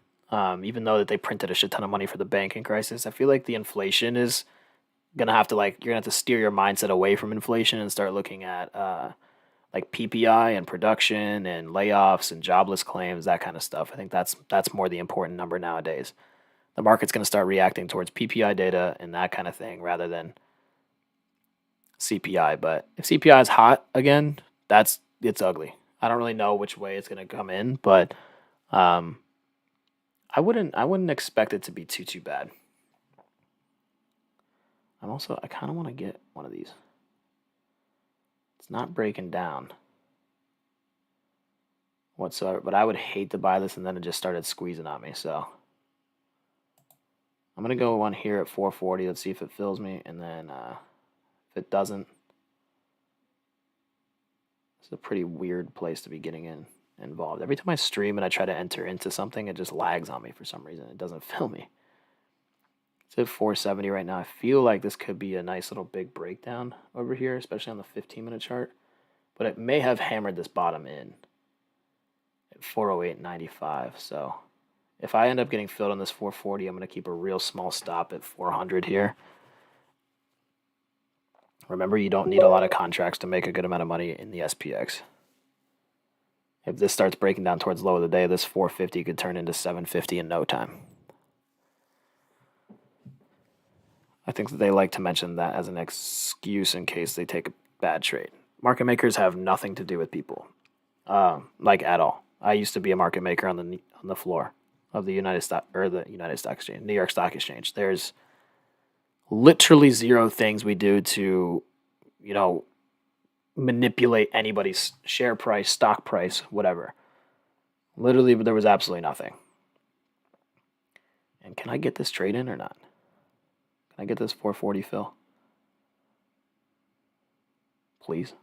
Even though that they printed a shit ton of money for the banking crisis, I feel like the inflation is gonna have to you're gonna have to steer your mindset away from inflation and start looking at like PPI and production and layoffs and jobless claims, that kind of stuff. I think that's more the important number nowadays. The market's gonna start reacting towards PPI data and that kind of thing rather than CPI. But if CPI is hot again, it's ugly. I don't really know which way it's going to come in, but I wouldn't expect it to be too bad. I kind of want to get one of these. It's not breaking down whatsoever, but I would hate to buy this and then it just started squeezing on me. So I'm going to go one here at 440. Let's see if it fills me, and then if it doesn't, it's a pretty weird place to be getting involved. Every time I stream and I try to enter into something, it just lags on me for some reason. It doesn't fill me. It's at 470 right now. I feel like this could be a nice little big breakdown over here, especially on the 15-minute chart. But it may have hammered this bottom in at 408.95. So if I end up getting filled on this 440, I'm going to keep a real small stop at 400 here. Remember, you don't need a lot of contracts to make a good amount of money in the SPX. If this starts breaking down towards low of the day, this 450 could turn into 750 in no time. I think that they like to mention that as an excuse in case they take a bad trade. Market makers have nothing to do with people, at all. I used to be a market maker on the floor of the United Stock Exchange, New York Stock Exchange. There's literally zero things we do to, manipulate anybody's share price, stock price, whatever. Literally, there was absolutely nothing. And can I get this trade in or not? Can I get this 440 fill? Please.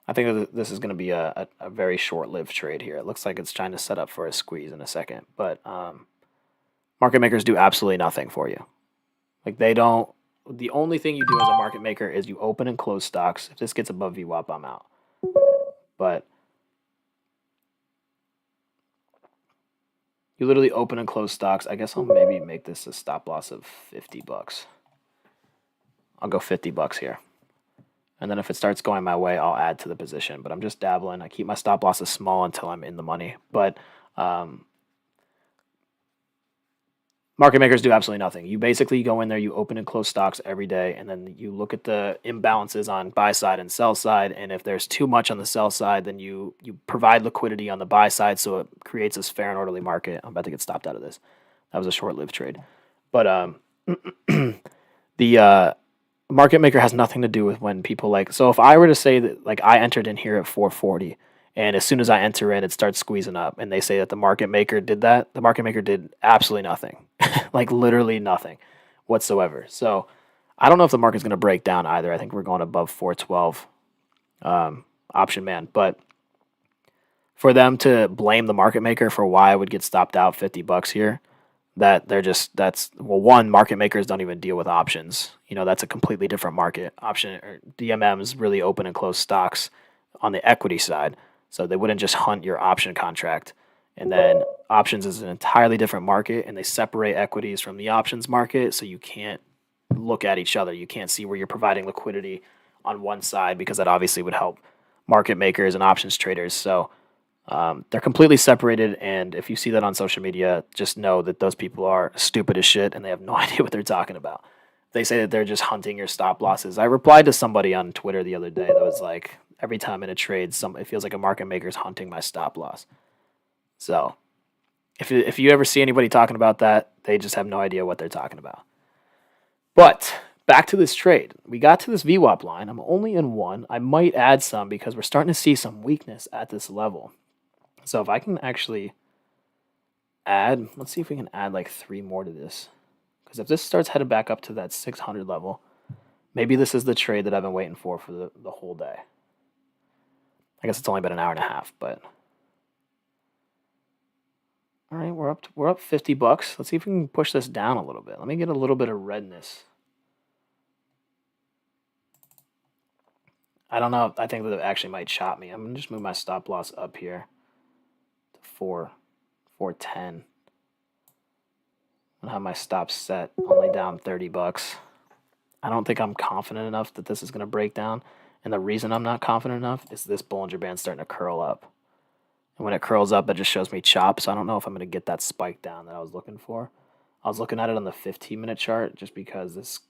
I think that this is going to be a very short-lived trade here. It looks like it's trying to set up for a squeeze in a second, but market makers do absolutely nothing for you. Like they don't. The only thing you do as a market maker is you open and close stocks. If this gets above VWAP, I'm out. But you literally open and close stocks. I guess I'll maybe make this a stop loss of $50. I'll go $50 here. And then if it starts going my way, I'll add to the position. But I'm just dabbling. I keep my stop losses small until I'm in the money. But market makers do absolutely nothing. You basically go in there, you open and close stocks every day, and then you look at the imbalances on buy side and sell side. And if there's too much on the sell side, then you provide liquidity on the buy side, so it creates this fair and orderly market. I'm about to get stopped out of this. That was a short-lived trade. But the market maker has nothing to do with when people like. So if I were to say that like I entered in here at 440. And as soon as I enter in, it starts squeezing up. And they say that the market maker did that. The market maker did absolutely nothing. Like literally nothing whatsoever. So I don't know if the market's going to break down either. I think we're going above 412 option man. But for them to blame the market maker for why I would get stopped out $50 here, one, market makers don't even deal with options. That's a completely different market. Option or DMMs really open and close stocks on the equity side. So they wouldn't just hunt your option contract. And then options is an entirely different market, and they separate equities from the options market, so you can't look at each other. You can't see where you're providing liquidity on one side, because that obviously would help market makers and options traders. So they're completely separated, and if you see that on social media, just know that those people are stupid as shit, and they have no idea what they're talking about. They say that they're just hunting your stop losses. I replied to somebody on Twitter the other day that was like, every time in a trade, it feels like a market maker's hunting my stop loss. So if you ever see anybody talking about that, they just have no idea what they're talking about. But back to this trade. We got to this VWAP line. I'm only in one. I might add some because we're starting to see some weakness at this level. So if I can actually add, let's see if we can add like 3 more to this. Because if this starts headed back up to that 600 level, maybe this is the trade that I've been waiting for the whole day. I guess it's only been an hour and a half, but all right, we're up $50. Let's see if we can push this down a little bit. Let me get a little bit of redness. I don't know. I think that it actually might chop me. I'm gonna just move my stop loss up here to 410. And have my stops set only down $30. I don't think I'm confident enough that this is gonna break down. And the reason I'm not confident enough is this Bollinger Band starting to curl up. And when it curls up, it just shows me chop. So I don't know if I'm going to get that spike down that I was looking for. I was looking at it on the 15-minute chart just because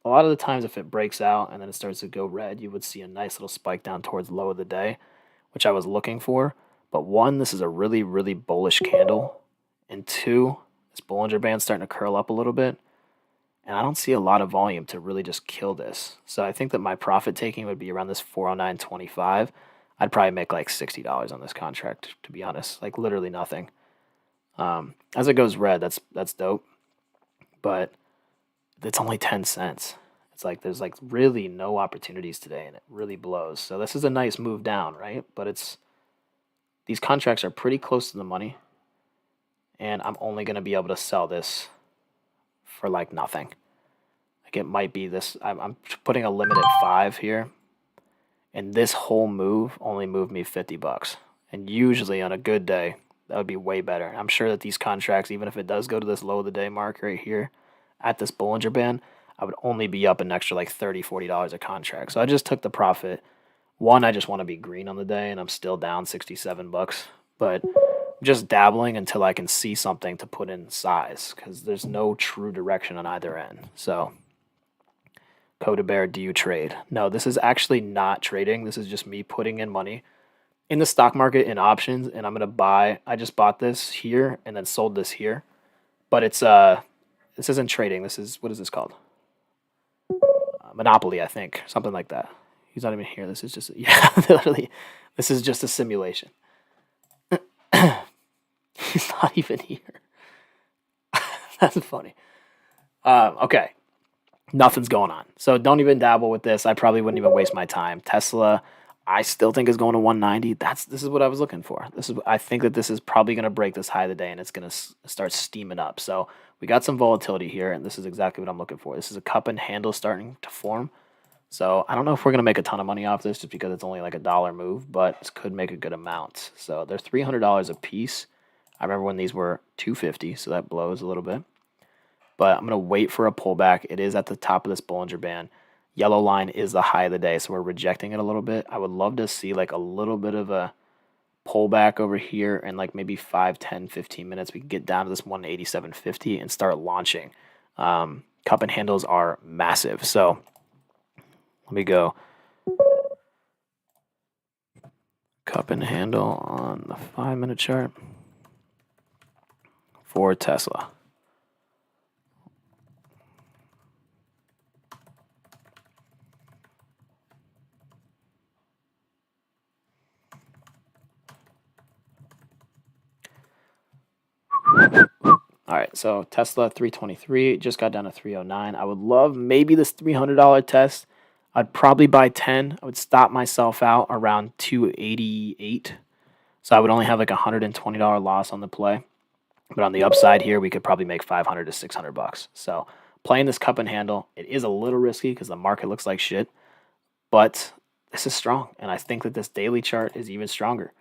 a lot of the times if it breaks out and then it starts to go red, you would see a nice little spike down towards low of the day, which I was looking for. But 1, this is a really, really bullish candle. And 2, this Bollinger Band starting to curl up a little bit. And I don't see a lot of volume to really just kill this. So I think that my profit taking would be around this 409.25. I'd probably make like $60 on this contract, to be honest. Like literally nothing. As it goes red, that's dope. But it's only 10 cents. It's like there's like really no opportunities today, and it really blows. So this is a nice move down, right? But these contracts are pretty close to the money. And I'm only going to be able to sell this for like nothing. Like it might be this. I'm putting a limit at 5 here, and this whole move only moved me $50. And usually on a good day, that would be way better. I'm sure that these contracts, even if it does go to this low of the day mark right here at this Bollinger Band, I would only be up an extra like $30, $40 a contract. So I just took the profit. 1, I just want to be green on the day, and I'm still down $67. But just dabbling until I can see something to put in size, because there's no true direction on either end. So, Coda Bear, do you trade? No, this is actually not trading. This is just me putting in money in the stock market in options, and I'm gonna buy. I just bought this here and then sold this here, but this isn't trading. This is, what is this called? Monopoly, I think, something like that. He's not even here. This is just literally, this is just a simulation. He's not even here. That's funny. Okay. Nothing's going on. So don't even dabble with this. I probably wouldn't even waste my time. Tesla, I still think is going to 190. This is what I was looking for. I think that this is probably going to break this high of the day and it's going to start steaming up. So we got some volatility here, and this is exactly what I'm looking for. This is a cup and handle starting to form. So I don't know if we're going to make a ton of money off this just because it's only like $1 move, but this could make a good amount. So they're $300 a piece. I remember when these were $250, so that blows a little bit. But I'm going to wait for a pullback. It is at the top of this Bollinger Band. Yellow line is the high of the day, so we're rejecting it a little bit. I would love to see like a little bit of a pullback over here in like maybe 5, 10, 15 minutes. We can get down to this 187.50 and start launching. Cup and handles are massive. So let me go cup and handle on the 5-minute chart for Tesla. All right, so Tesla 323 just got down to 309. I would love maybe this $300 test. I'd probably buy 10. I would stop myself out around 288. So I would only have like $120 loss on the play. But on the upside here, we could probably make 500 to 600 bucks. So playing this cup and handle, it is a little risky because the market looks like shit. But this is strong, and I think that this daily chart is even stronger.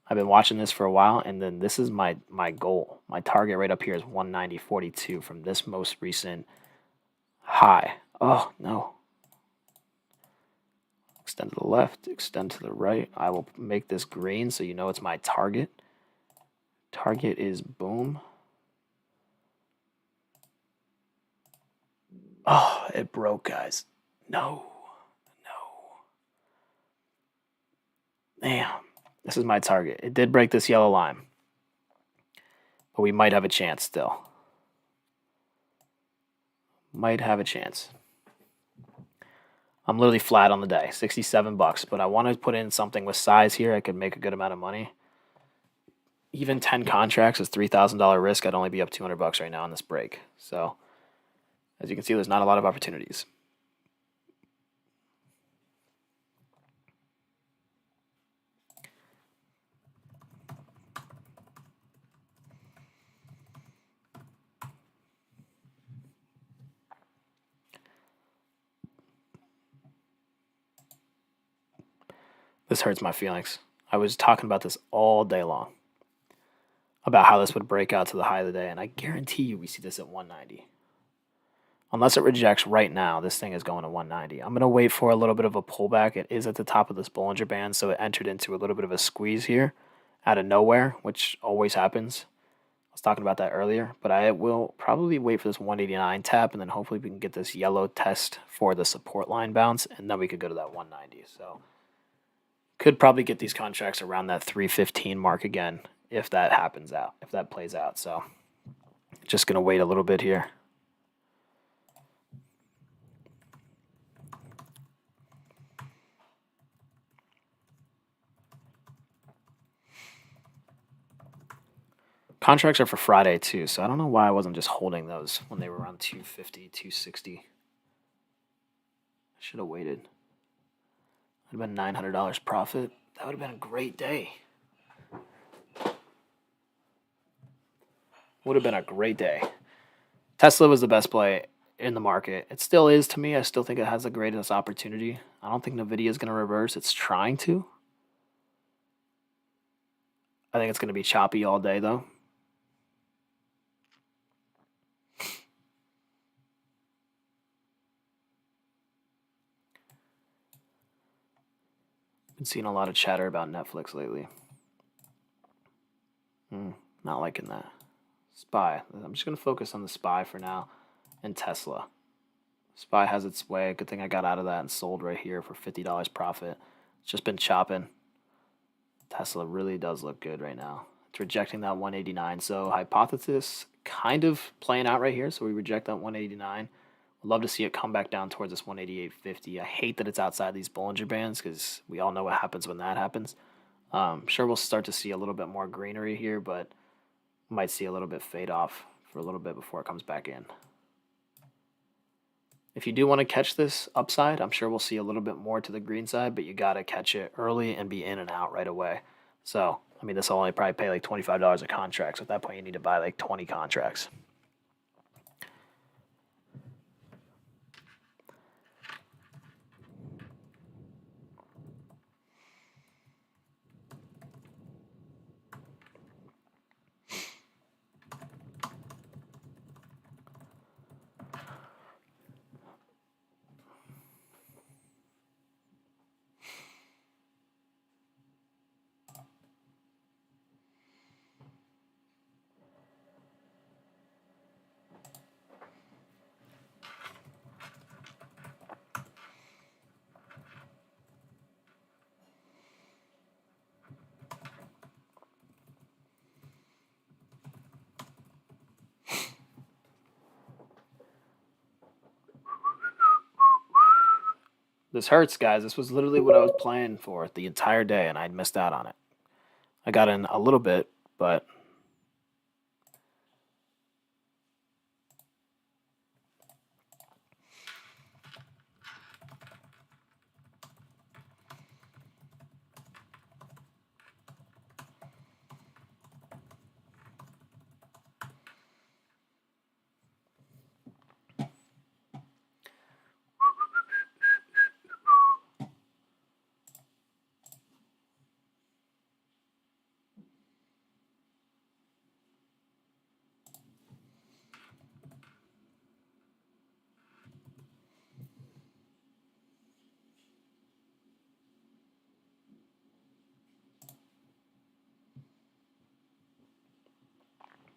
I've been watching this for a while, and then this is my goal. My target right up here is 190.42 from this most recent high. Oh, no. Extend to the left, extend to the right. I will make this green so you know it's my target. Target is boom. Oh, it broke, guys. No. Damn. This is my target. It did break this yellow line. But we might have a chance still. Might have a chance. I'm literally flat on the day. 67 bucks. But I want to put in something with size here. I could make a good amount of money. Even 10 contracts is $3,000 risk. I'd only be up 200 bucks right now on this break. So, as you can see, there's not a lot of opportunities. This hurts my feelings. I was talking about this all day long, about how this would break out to the high of the day, and I guarantee you we see this at 190. Unless it rejects right now, this thing is going to 190. I'm going to wait for a little bit of a pullback. It is at the top of this Bollinger Band, so it entered into a little bit of a squeeze here out of nowhere, which always happens. I was talking about that earlier, but I will probably wait for this 189 tap, and then hopefully we can get this yellow test for the support line bounce, and then we could go to that 190. So could probably get these contracts around that 315 mark again if that happens out, if that plays out. So just going to wait a little bit here. Contracts are for Friday too, so I don't know why I wasn't just holding those when they were around 250, 260. I should have waited. Would have been $900 profit. That would have been a great day. Would have been a great day. Tesla was the best play in the market. It still is to me. I still think it has the greatest opportunity. I don't think NVIDIA is going to reverse. It's trying to. I think it's going to be choppy all day, though. Been seeing a lot of chatter about Netflix lately. Not liking that. SPY. I'm just going to focus on the SPY for now and Tesla. SPY has its way. Good thing I got out of that and sold right here for $50 profit. It's just been chopping. Tesla really does look good right now. It's rejecting that 189. So hypothesis kind of playing out right here. So we reject that 189. I'd love to see it come back down towards this 188.50. I hate that it's outside these Bollinger Bands because we all know what happens when that happens. Sure, we'll start to see a little bit more greenery here, but might see a little bit fade off for a little bit before it comes back in. If you do want to catch this upside, I'm sure we'll see a little bit more to the green side, but you got to catch it early and be in and out right away. So, I mean, this will only probably pay like $25 a contract. So at that point, you need to buy like 20 contracts. This hurts, guys. This was literally what I was playing for the entire day, and I missed out on it. I got in a little bit, but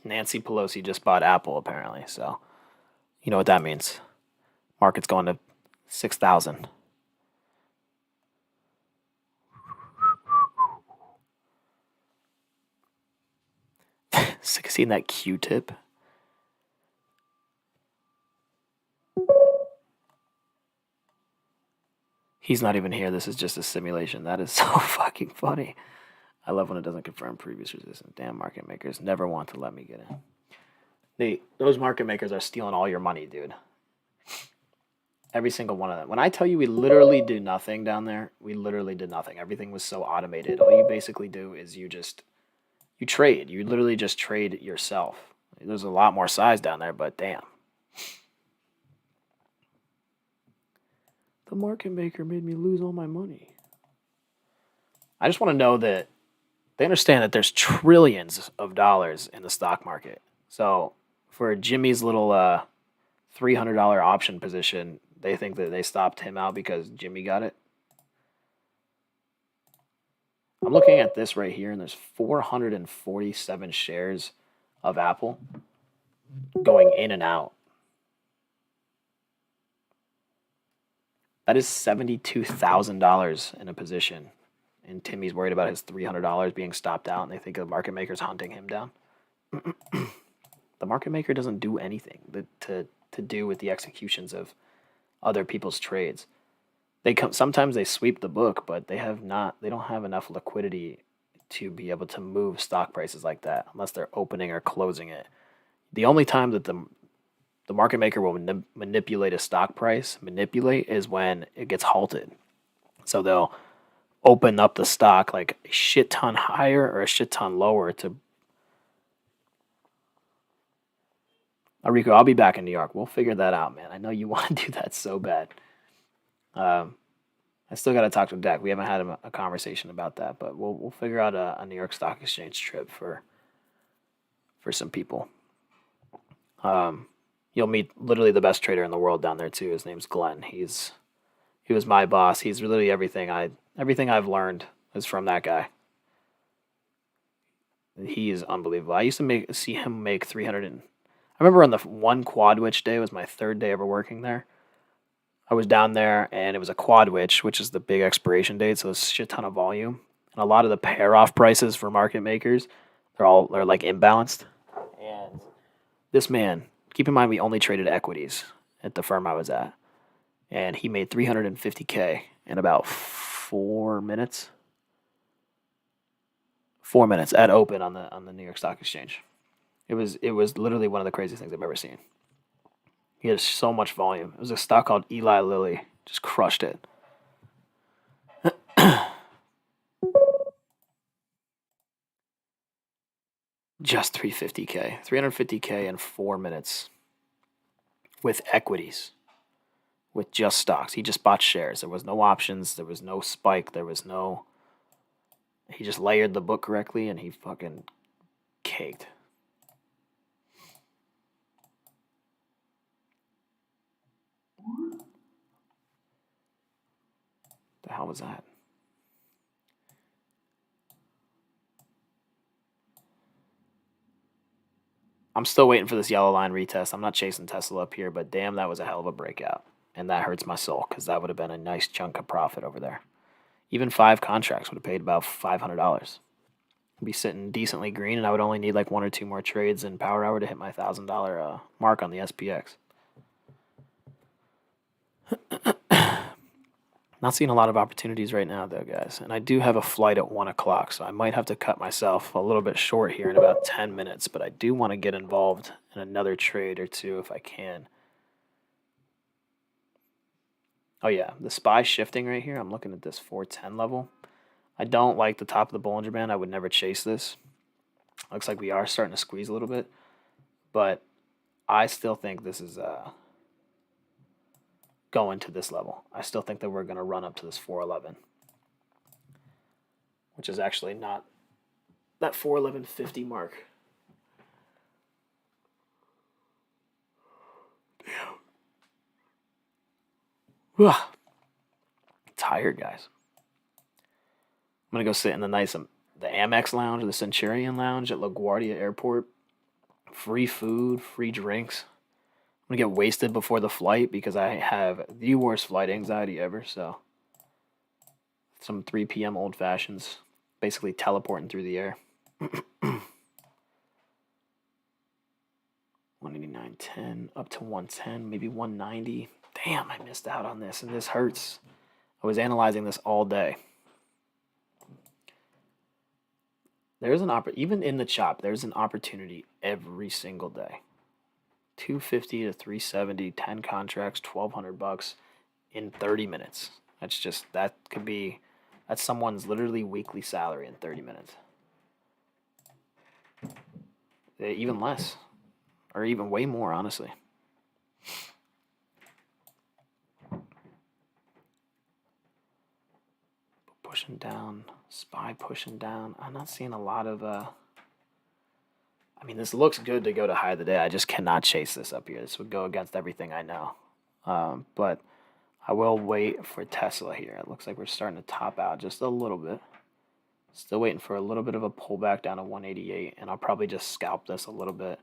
Nancy Pelosi just bought Apple apparently, so you know what that means. Market's going to 6,000. Seeing that Q-tip. He's not even here. This is just a simulation. That is so fucking funny. I love when it doesn't confirm previous resistance. Damn market makers never want to let me get in. Those market makers are stealing all your money, dude. Every single one of them. When I tell you we literally do nothing down there, we literally did nothing. Everything was so automated. All you basically do is you trade. You literally just trade yourself. There's a lot more size down there, but damn. The market maker made me lose all my money. I just want to know that they understand that there's trillions of dollars in the stock market. So for Jimmy's little $300 option position, they think that they stopped him out because Jimmy got it. I'm looking at this right here, and there's 447 shares of Apple going in and out. That is $72,000 in a position. And Timmy's worried about his $300 being stopped out, and they think the market maker's hunting him down. The market maker doesn't do anything to do with the executions of other people's trades. Sometimes they sweep the book, but they don't have enough liquidity to be able to move stock prices like that unless they're opening or closing it. The only time that the market maker will manipulate a stock price, is when it gets halted. So they'll open up the stock like a shit ton higher or a shit ton lower to. Rico, I'll be back in New York. We'll figure that out, man. I know you want to do that so bad. I still got to talk to Deck. We haven't had a conversation about that, but we'll figure out a New York Stock Exchange trip for some people. You'll meet literally the best trader in the world down there too. His name's Glenn. He was my boss. He's literally everything I've learned is from that guy. He is unbelievable. I used to see him make 300. I remember on the one quad witch day, it was my third day ever working there. I was down there and it was a quad witch, which is the big expiration date, so it's a shit ton of volume. And a lot of the pair off prices for market makers, they're like imbalanced. And this man, keep in mind we only traded equities at the firm I was at. And he made $350K in about 4 minutes. 4 minutes at open on the New York Stock Exchange. It was literally one of the craziest things I've ever seen. He had so much volume. It was a stock called Eli Lilly. Just crushed it. Just 350K. 350K in 4 minutes with equities, with just stocks. He just bought shares. There was no options. There was no spike. There was no. He just layered the book correctly and he fucking caked. The hell was that? I'm still waiting for this yellow line retest. I'm not chasing Tesla up here, but damn, that was a hell of a breakout. And that hurts my soul because that would have been a nice chunk of profit over there. Even 5 contracts would have paid about $500. I'd be sitting decently green, and I would only need like 1 or 2 more trades in Power Hour to hit my $1,000 mark on the SPX. Not seeing a lot of opportunities right now, though, guys. And I do have a flight at 1 o'clock, so I might have to cut myself a little bit short here in about 10 minutes. But I do want to get involved in another trade or two if I can. Oh, yeah, the SPY shifting right here. I'm looking at this 410 level. I don't like the top of the Bollinger Band. I would never chase this. Looks like we are starting to squeeze a little bit. But I still think this is going to this level. I still think that we're going to run up to this 411, which is actually not that 411.50 mark. Damn. Ugh. Tired, guys. I'm going to go sit in the Amex Lounge or the Centurion Lounge at LaGuardia Airport. Free food, free drinks. I'm going to get wasted before the flight because I have the worst flight anxiety ever, so some 3 p.m. old fashions, basically teleporting through the air. 189.10 up to 110, maybe 190. Damn, I missed out on this, and this hurts. I was analyzing this all day. There's an even in the chop, there's an opportunity every single day. 250 to 370, 10 contracts, $1,200 in 30 minutes. That's someone's literally weekly salary in 30 minutes. Even less, or even way more, honestly. Pushing down, SPY pushing down. I'm not seeing a lot of I mean, this looks good to go to high of the day. I just cannot chase this up here. This would go against everything I know. But I will wait for Tesla here. It looks like we're starting to top out just a little bit. Still waiting for a little bit of a pullback down to 188, and I'll probably just scalp this a little bit.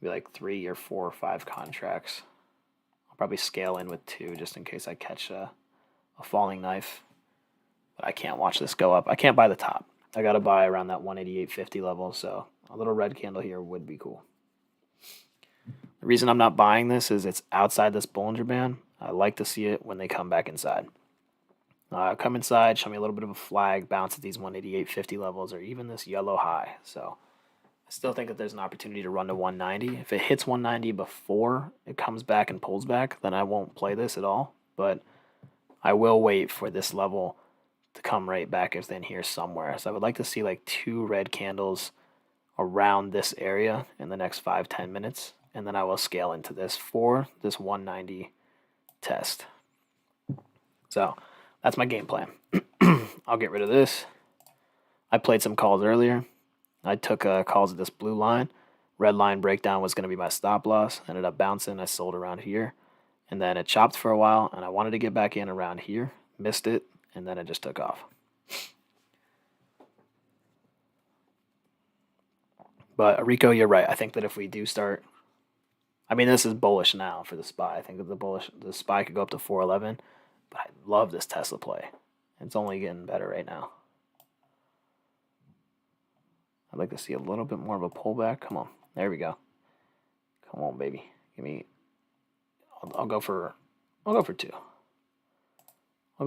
Maybe like 3 or 4 or 5 contracts. I'll probably scale in with 2 just in case I catch a falling knife. But I can't watch this go up. I can't buy the top. I got to buy around that 188.50 level, so a little red candle here would be cool. The reason I'm not buying this is it's outside this Bollinger Band. I like to see it when they come back inside. Come inside, show me a little bit of a flag, bounce at these 188.50 levels, or even this yellow high. So I still think that there's an opportunity to run to 190. If it hits 190 before it comes back and pulls back, then I won't play this at all. But I will wait for this level to come right back in here somewhere. So I would like to see like 2 red candles around this area in the next 5-10 minutes, and then I will scale into this for this 190 test. So that's my game plan. I'll get rid of this. I played some calls earlier. I took calls at this blue line. Red line breakdown was going to be my stop loss. Ended up bouncing. I sold around here. And then it chopped for a while, and I wanted to get back in around here. Missed it, and then it just took off. But Rico, you're right. I think that if we do start, I mean, this is bullish now for the SPY. I think that the SPY could go up to 411, but I love this Tesla play. It's only getting better right now. I'd like to see a little bit more of a pullback. Come on, there we go. Come on, baby, give me. I'll go for 2. I'll go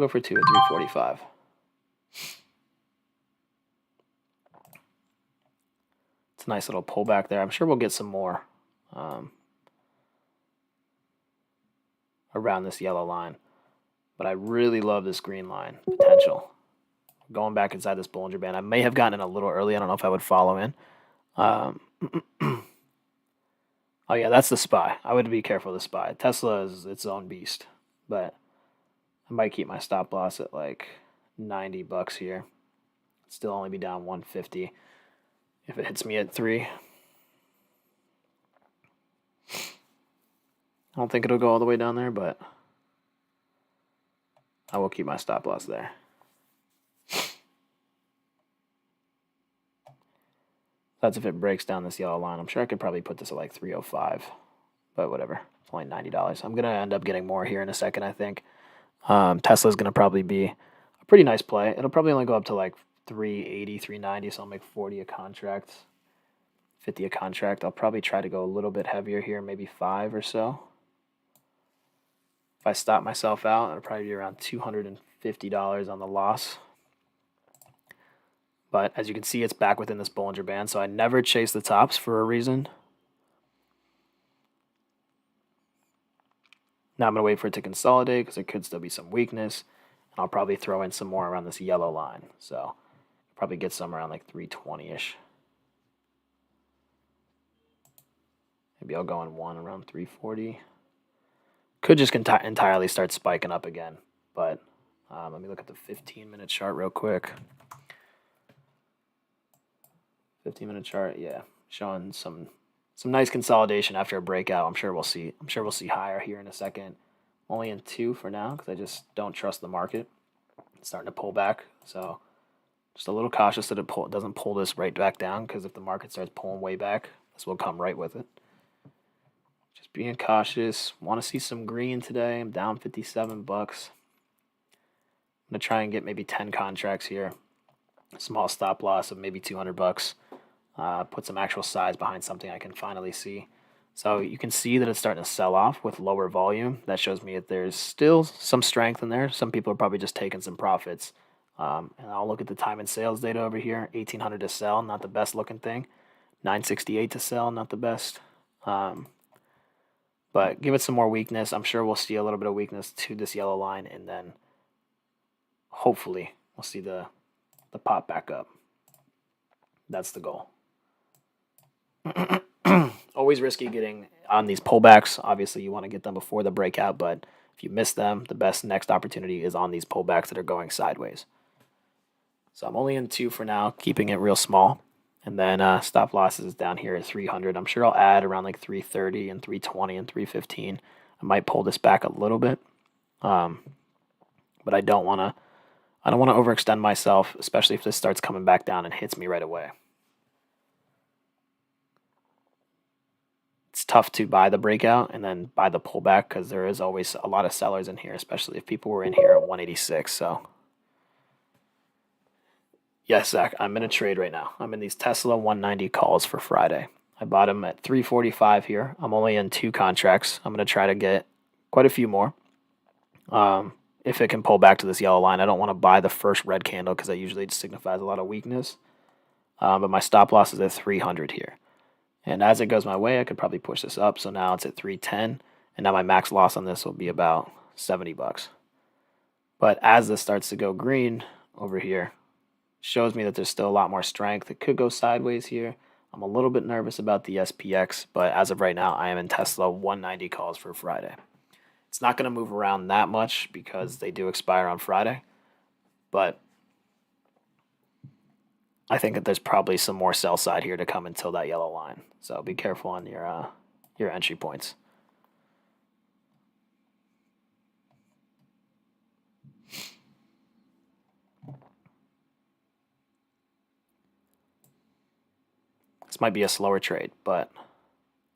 for 2 at 345. It's a nice little pullback there. I'm sure we'll get some more around this yellow line. But I really love this green line potential. Going back inside this Bollinger Band. I may have gotten in a little early. I don't know if I would follow in. Oh, yeah, that's the SPY. I would be careful of the SPY. Tesla is its own beast. But I might keep my stop loss at like $90 here. Still only be down 150 if it hits me at 3. I don't think it'll go all the way down there, but I will keep my stop loss there. That's if it breaks down this yellow line. I'm sure I could probably put this at like 305, but whatever. It's only $90. I'm going to end up getting more here in a second, I think. Tesla's going to probably be a pretty nice play. It'll probably only go up to like 380, 390, so I'll make 40 a contract, 50 a contract. I'll probably try to go a little bit heavier here, maybe 5 or so. If I stop myself out, it'll probably be around $250 on the loss. But as you can see, it's back within this Bollinger Band, so I never chase the tops for a reason. Now I'm going to wait for it to consolidate because there could still be some weakness. And I'll probably throw in some more around this yellow line. So probably get some around like 320-ish. Maybe I'll go in one around 340. Could just entirely start spiking up again. But let me look at the 15-minute chart real quick. 15-minute chart, yeah, showing some nice consolidation after a breakout. I'm sure we'll see higher here in a second. Only in 2 for now because I just don't trust the market. It's starting to pull back, so just a little cautious that it doesn't pull this right back down, because if the market starts pulling way back, this will come right with it. Just being cautious. Want to see some green today. I'm down $57. I'm gonna try and get maybe 10 contracts here. Small stop loss of maybe $200. Put some actual size behind something I can finally see. So you can see that it's starting to sell off with lower volume. That shows me that there's still some strength in there. Some people are probably just taking some profits. And I'll look at the time and sales data over here. 1800 to sell, not the best looking thing. 968 to sell, not the best. But give it some more weakness. I'm sure we'll see a little bit of weakness to this yellow line, and then hopefully we'll see the pop back up. That's the goal. Always risky getting on these pullbacks. Obviously, you want to get them before the breakout, but if you miss them, the best next opportunity is on these pullbacks that are going sideways. So I'm only in 2 for now, keeping it real small. And then stop losses down here at 300. I'm sure I'll add around like 330 and 320 and 315. I might pull this back a little bit, but I don't want to overextend myself, especially if this starts coming back down and hits me right away. It's tough to buy the breakout and then buy the pullback because there is always a lot of sellers in here, especially if people were in here at 186. So, yes, Zach, I'm in a trade right now. I'm in these Tesla 190 calls for Friday. I bought them at 345 here. I'm only in 2 contracts. I'm going to try to get quite a few more. If it can pull back to this yellow line, I don't want to buy the first red candle because that usually signifies a lot of weakness. But my stop loss is at 300 here. And as it goes my way, I could probably push this up. So now it's at 310. And now my max loss on this will be about $70. But as this starts to go green over here, shows me that there's still a lot more strength. It could go sideways here. I'm a little bit nervous about the SPX, but as of right now, I am in Tesla 190 calls for Friday. It's not going to move around that much because they do expire on Friday, but I think that there's probably some more sell side here to come until that yellow line. So be careful on your entry points. This might be a slower trade, but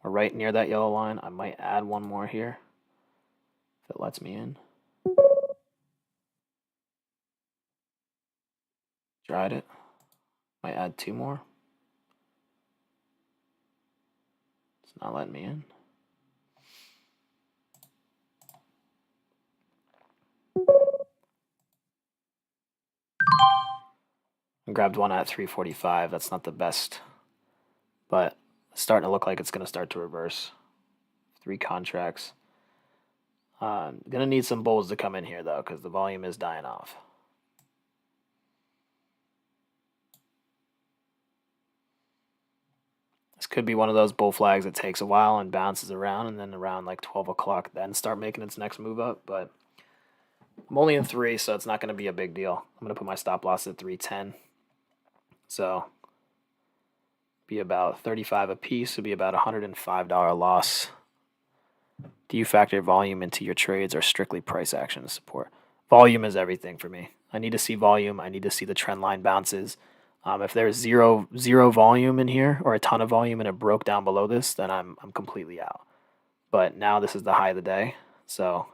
we're right near that yellow line. I might add one more here if it lets me in. Tried it. Might add 2 more. It's not letting me in. I grabbed one at 345. That's not the best but it's starting to look like it's going to start to reverse. 3 contracts. Gonna need some bulls to come in here though, because the volume is dying off. This could be one of those bull flags that takes a while and bounces around, and then around like 12 o'clock then start making its next move up. But I'm only in 3, so it's not going to be a big deal. I'm going to put my stop loss at 310. So be about 35 a piece, would be about $105 loss. Do you factor volume into your trades or strictly price action support? Volume is everything for me. I need to see volume. I need to see the trend line bounces. If there's zero volume in here or a ton of volume and it broke down below this, then I'm completely out. But now this is the high of the day, so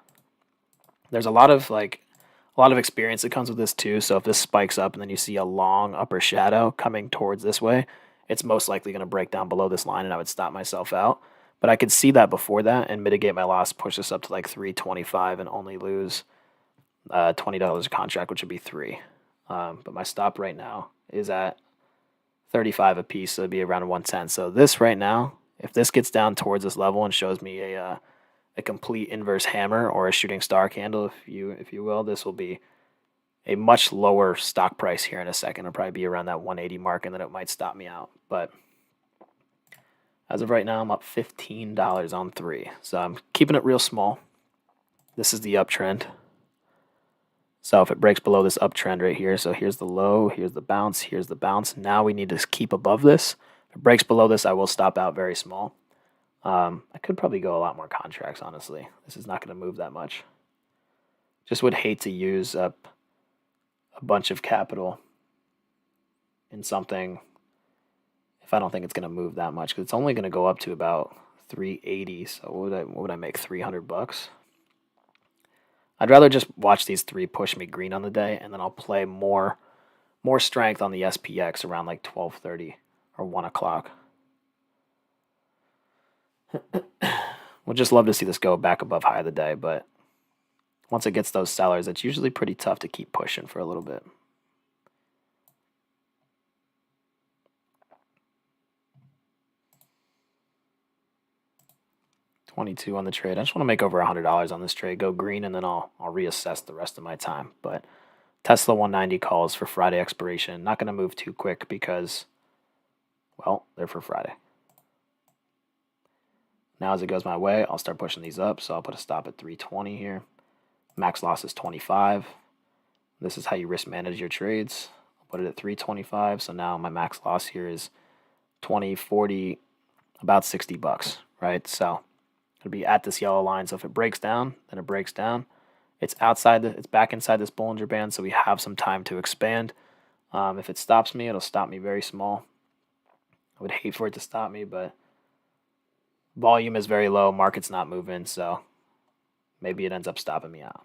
there's a lot of experience that comes with this too. So if this spikes up and then you see a long upper shadow coming towards this way, it's most likely going to break down below this line, and I would stop myself out. But I could see that before that and mitigate my loss, push this up to like 325 and only lose $20 a contract, which would be 3. But my stop right now is at 35 a piece, so it'd be around 110. So this right now, if this gets down towards this level and shows me a complete inverse hammer or a shooting star candle, if you will, this will be a much lower stock price here in a second. It'll probably be around that 180 mark, and then it might stop me out. But as of right now, I'm up $15 on 3. So I'm keeping it real small. This is the uptrend. So if it breaks below this uptrend right here, so here's the low, here's the bounce, here's the bounce. Now we need to keep above this. If it breaks below this, I will stop out very small. I could probably go a lot more contracts, honestly. This is not going to move that much. Just would hate to use up a bunch of capital in something if I don't think it's going to move that much, because it's only going to go up to about 380. So what would I make, $300? I'd rather just watch these 3 push me green on the day, and then I'll play more strength on the SPX around like 12:30 or 1 o'clock. Would just love to see this go back above high of the day, but once it gets those sellers, it's usually pretty tough to keep pushing for a little bit. $22 on the trade. I just want to make over $100 on this trade. Go green, and then I'll reassess the rest of my time. But Tesla 190 calls for Friday expiration. Not going to move too quick because, well, they're for Friday. Now as it goes my way, I'll start pushing these up. So I'll put a stop at 320 here. Max loss is 25. This is how you risk manage your trades. I'll put it at 325. So now my max loss here is 20, 40, about $60, right? So it'll be at this yellow line. So if it breaks down, then it breaks down. It's it's back inside this Bollinger Band, so we have some time to expand. If it stops me, it'll stop me very small. I would hate for it to stop me, but volume is very low. Market's not moving, so maybe it ends up stopping me out.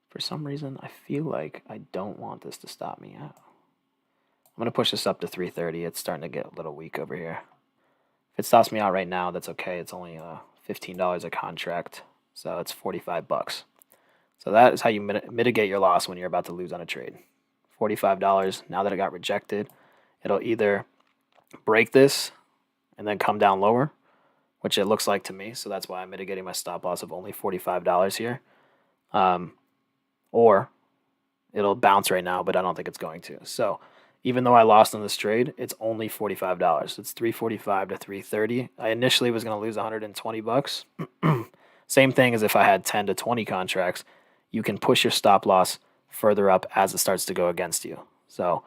For some reason, I feel like I don't want this to stop me out. I'm going to push this up to 330. It's starting to get a little weak over here. If it stops me out right now, that's okay. It's only $15 a contract, so it's $45. So that is how you mitigate your loss when you're about to lose on a trade. $45. Now that it got rejected, it'll either break this and then come down lower, which it looks like to me. So that's why I'm mitigating my stop loss of only $45 here. Or it'll bounce right now, but I don't think it's going to. So even though I lost on this trade, it's only $45. It's $345 to $330. I initially was going to lose $120. Same thing as if I had 10 to 20 contracts. You can push your stop loss further up as it starts to go against you. So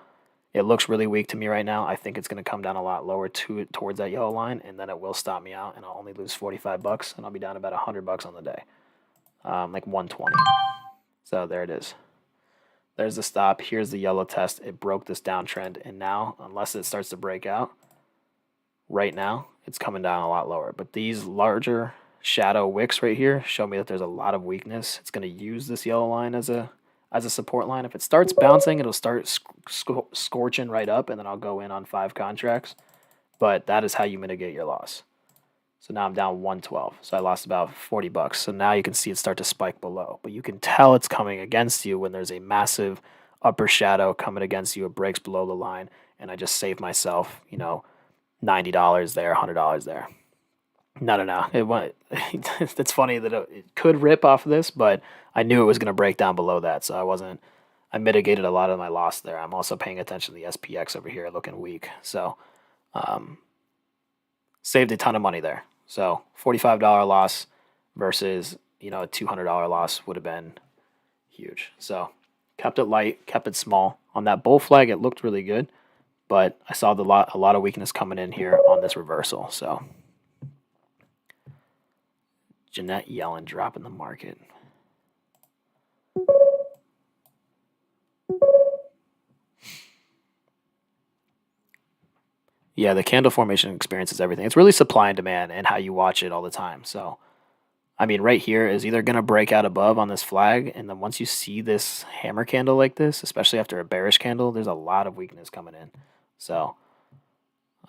it looks really weak to me right now. I think it's going to come down a lot lower towards that yellow line, and then it will stop me out, and I'll only lose $45, and I'll be down about $100 on the day, like 120. So there it is. There's the stop. Here's the yellow test. It broke this downtrend, and now, unless it starts to break out, right now, it's coming down a lot lower. But these larger shadow wicks right here show me that there's a lot of weakness. It's going to use this yellow line as a support line. If it starts bouncing, it'll start scorching right up, and then I'll go in on 5 contracts. But that is how you mitigate your loss. So now I'm down 112. So I lost about 40 bucks. So now you can see it start to spike below. But you can tell it's coming against you when there's a massive upper shadow coming against you. It breaks below the line. And I just saved myself, $90 there, $100 there. No. It went. It's funny that it could rip off of this, but I knew it was going to break down below that. So I wasn't. I mitigated a lot of my loss there. I'm also paying attention to the SPX over here looking weak. So saved a ton of money there. So $45 loss versus a $200 loss would have been huge. So kept it light, kept it small. On that bull flag, it looked really good, but I saw a lot of weakness coming in here on this reversal. So Jeanette Yellen dropping the market. Yeah, the candle formation experience is everything. It's really supply and demand and how you watch it all the time. So, I mean, right here is either going to break out above on this flag, and then once you see this hammer candle like this, especially after a bearish candle, there's a lot of weakness coming in. So,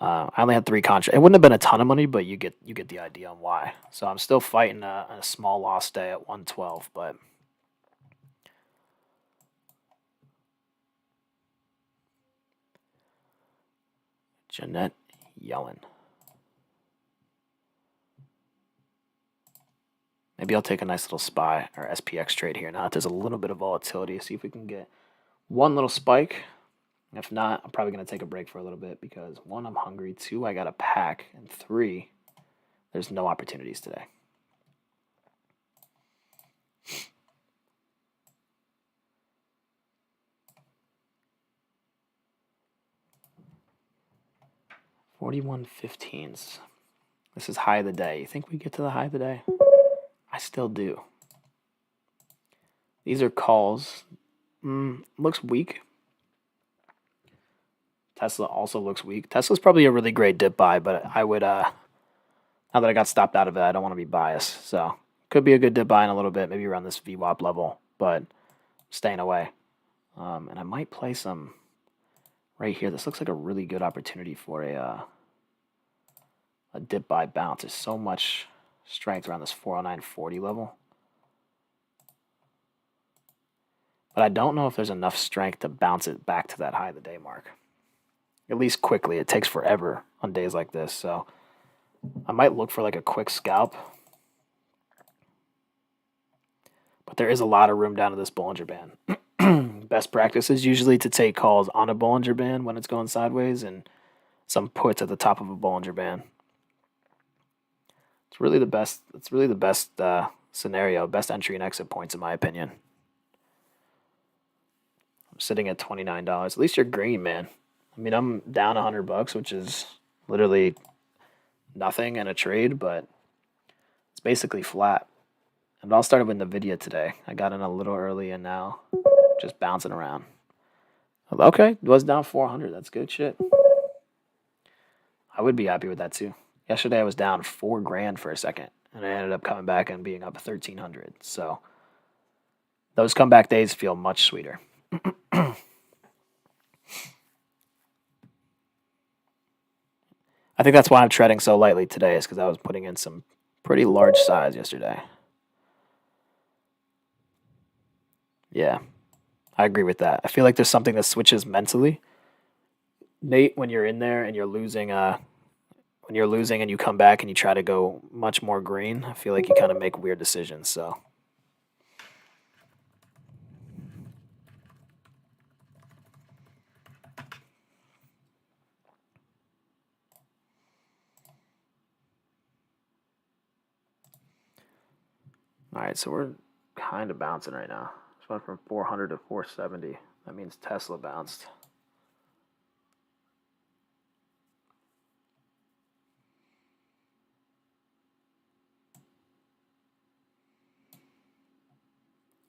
I only had 3 contracts. It wouldn't have been a ton of money, but you get the idea on why. So I'm still fighting a small loss day at 112, but Jeanette Yellen. Maybe I'll take a nice little SPY or SPX trade here now that there's a little bit of volatility. See if we can get one little spike. If not, I'm probably going to take a break for a little bit because 1, I'm hungry. 2, I got a pack. And 3, there's no opportunities today. $41.15s. This is high of the day. You think we get to the high of the day? I still do. These are calls. Looks weak. Tesla also looks weak. Tesla's probably a really great dip buy, but I would, now that I got stopped out of it, I don't want to be biased. So could be a good dip buy in a little bit, maybe around this VWAP level, but staying away. And I might play some right here. This looks like a really good opportunity for a dip buy bounce. There's so much strength around this 409.40 level. But I don't know if there's enough strength to bounce it back to that high of the day mark. At least quickly. It takes forever on days like this. So I might look for like a quick scalp. But there is a lot of room down to this Bollinger Band. Best practice is usually to take calls on a Bollinger Band when it's going sideways and some puts at the top of a Bollinger Band. It's really the best. It's really the best scenario, best entry and exit points in my opinion. I'm sitting at $29. At least you're green, man. I mean, I'm down $100, which is literally nothing in a trade, but it's basically flat. And it all started with NVIDIA today. I got in a little early and now just bouncing around. Okay, it was down 400. That's good shit. I would be happy with that too. Yesterday I was down $4,000 for a second, and I ended up coming back and being up 1,300. So those comeback days feel much sweeter. I think that's why I'm treading so lightly today, is because I was putting in some pretty large size yesterday. Yeah, I agree with that. I feel like there's something that switches mentally. Nate, when you're in there and you're losing, when you're losing and you come back and you try to go much more green, I feel like you kind of make weird decisions. So. All right, so we're kind of bouncing right now. Just went from 400 to 470. That means Tesla bounced.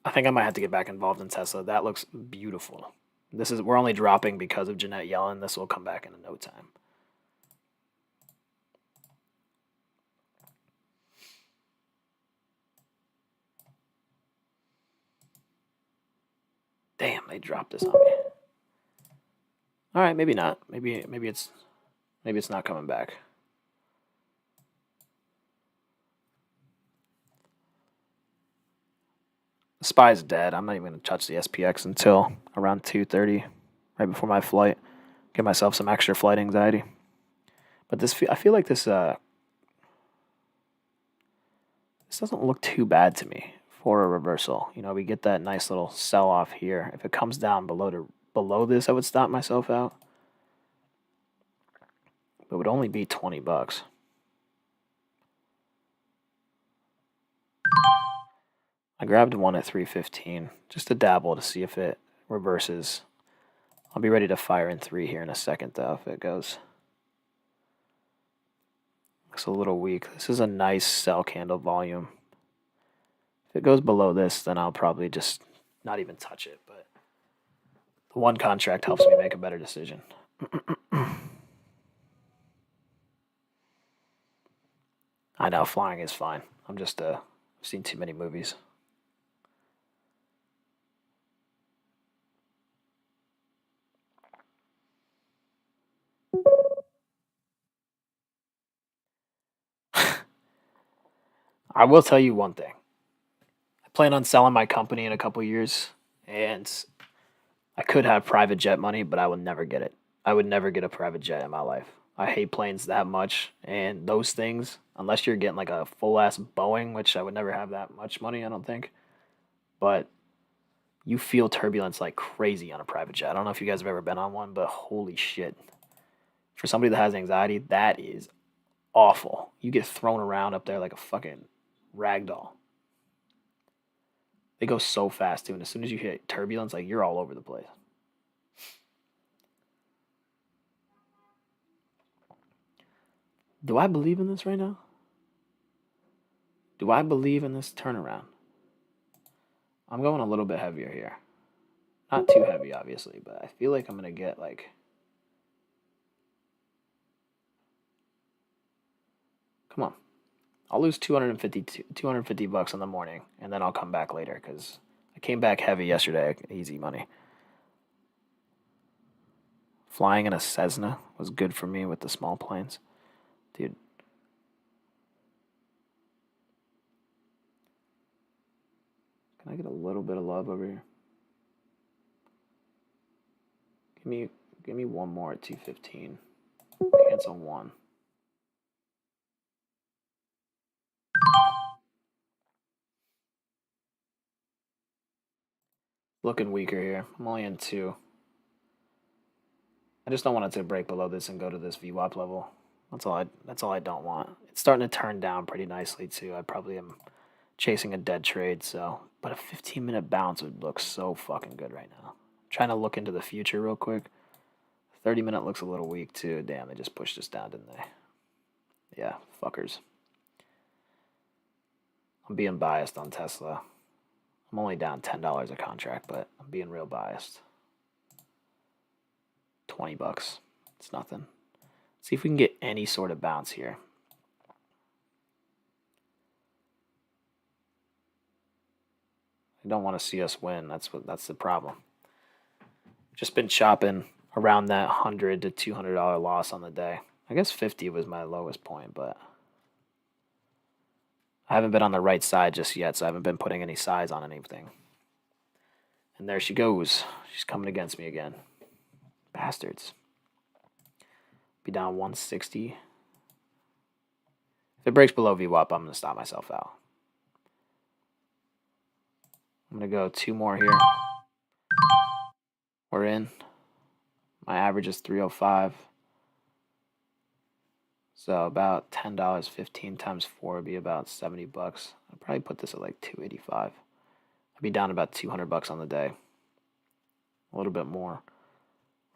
I think I might have to get back involved in Tesla. That looks beautiful. We're only dropping because of Jeanette Yellen. This will come back in no time. Damn, they dropped this on me. All right, maybe not. Maybe it's not coming back. The SPY's dead. I'm not even going to touch the SPX until around 2:30, right before my flight. Give myself some extra flight anxiety. But I feel like this doesn't look too bad to me for a reversal. You know, we get that nice little sell off here. If it comes down below this, I would stop myself out. But it would only be $20. I grabbed one at 315 just to dabble to see if it reverses. I'll be ready to fire in 3 here in a second though if it goes. Looks a little weak. This is a nice sell candle volume. If it goes below this, then I'll probably just not even touch it. But the one contract helps me make a better decision. I know flying is fine. I'm just I've seen too many movies. I will tell you one thing. I plan on selling my company in a couple years, and I could have private jet money, but I would never get it. I would never get a private jet in my life. I hate planes that much, and those things, unless you're getting like a full ass Boeing, which I would never have that much money, I don't think. But you feel turbulence like crazy on a private jet. I don't know if you guys have ever been on one, but holy shit. For somebody that has anxiety, that is awful. You get thrown around up there like a fucking rag doll. They go so fast too, and as soon as you hit turbulence, like you're all over the place. Do I believe in this right now? Do I believe in this turnaround? I'm going a little bit heavier here. Not too heavy, obviously, but I feel like I'm going to get like... Come on. I'll lose 250 bucks in the morning, and then I'll come back later, because I came back heavy yesterday. Easy money. Flying in a Cessna was good for me with the small planes. Dude. Can I get a little bit of love over here? Give me one more at 215. Cancel one. Looking weaker here. I'm only in 2. I just don't want it to break below this and go to this VWAP level. That's all I don't want. It's starting to turn down pretty nicely too. I probably am chasing a dead trade, so but a 15-minute bounce would look so fucking good right now. I'm trying to look into the future real quick. 30-minute looks a little weak too. Damn, they just pushed us down, didn't they? Yeah, fuckers. I'm being biased on Tesla. I'm only down $10 a contract, but I'm being real biased. 20 bucks. It's nothing. Let's see if we can get any sort of bounce here. I don't want to see us win. That's the problem. Just been chopping around that $100 to $200 loss on the day. I guess 50 was my lowest point, but I haven't been on the right side just yet, so I haven't been putting any size on anything. And there she goes. She's coming against me again. Bastards. Be down 160. If it breaks below VWAP, I'm going to stop myself out. I'm going to go 2 more here. We're in. My average is 305. So about $10, 15 times 4 would be about 70 bucks. I'd probably put this at like 285. I'd be down about 200 bucks on the day. A little bit more.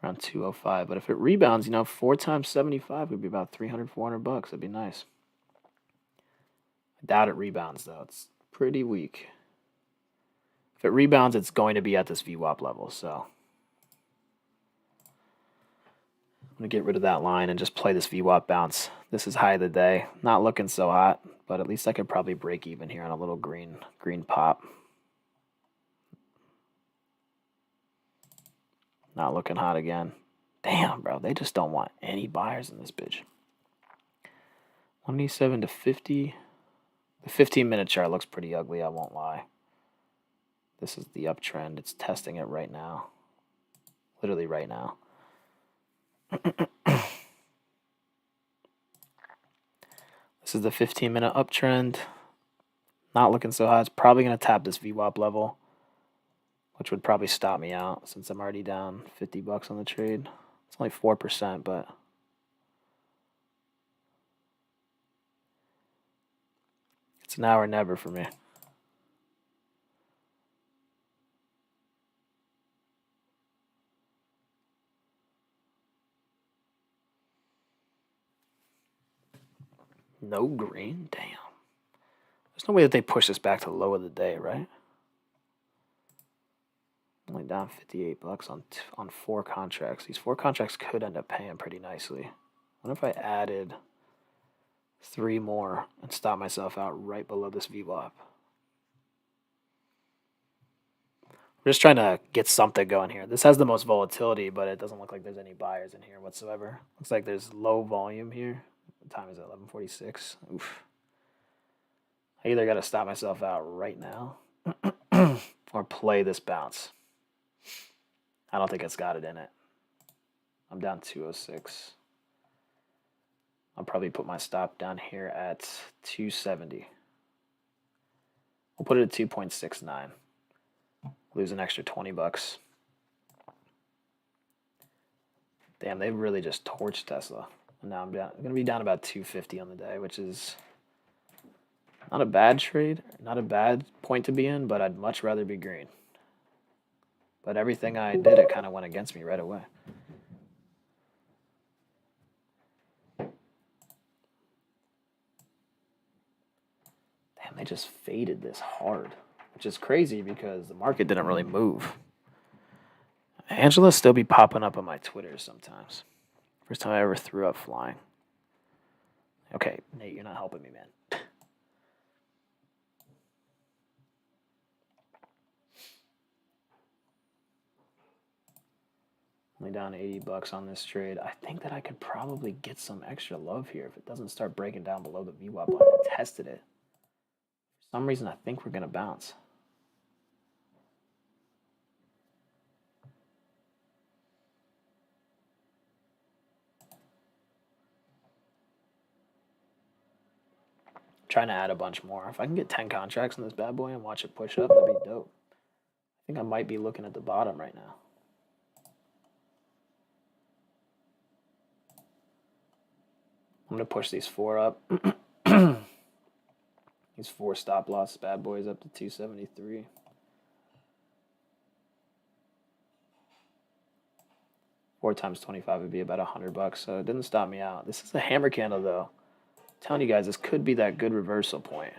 Around 205. But if it rebounds, 4 times 75 would be about 300, 400 bucks. That'd be nice. I doubt it rebounds though. It's pretty weak. If it rebounds, it's going to be at this VWAP level, so I'm going to get rid of that line and just play this VWAP bounce. This is high of the day. Not looking so hot, but at least I could probably break even here on a little green pop. Not looking hot again. Damn, bro. They just don't want any buyers in this bitch. 187 to 50. The 15-minute chart looks pretty ugly, I won't lie. This is the uptrend. It's testing it right now. Literally right now. This is the 15-minute uptrend. Not looking so hot. It's probably going to tap this VWAP level, which would probably stop me out since I'm already down 50 bucks on the trade. It's only 4%, but it's now or never for me. No green? Damn. There's no way that they push this back to the low of the day, right? Only down 58 bucks on 4 contracts. These 4 contracts could end up paying pretty nicely. What if I added 3 more and stop myself out right below this VWAP? I'm just trying to get something going here. This has the most volatility, but it doesn't look like there's any buyers in here whatsoever. Looks like there's low volume here. What time is it? 11:46. Oof. I either got to stop myself out right now or play this bounce. I don't think it's got it in it. I'm down 206. I'll probably put my stop down here at 270. We'll put it at 2.69. Lose an extra 20 bucks. Damn, they really just torched Tesla. And now I'm going to be down about 250 on the day, which is not a bad trade, not a bad point to be in, but I'd much rather be green. But everything I did, it kind of went against me right away. Damn, they just faded this hard, which is crazy because the market didn't really move. Angela still be popping up on my Twitter sometimes. First time I ever threw up flying. Okay, Nate, you're not helping me, man. Only down 80 bucks on this trade. I think that I could probably get some extra love here if it doesn't start breaking down below the VWAP line. I tested it. For some reason, I think we're going to bounce. Trying to add a bunch more. If I can get 10 contracts in this bad boy and watch it push up, that'd be dope. I think I might be looking at the bottom right now. I'm going to push these 4 up. These 4 stop loss bad boys up to 273. Four times 25 would be about 100 bucks, so it didn't stop me out. This is a hammer candle, though. I'm telling you guys, this could be that good reversal point.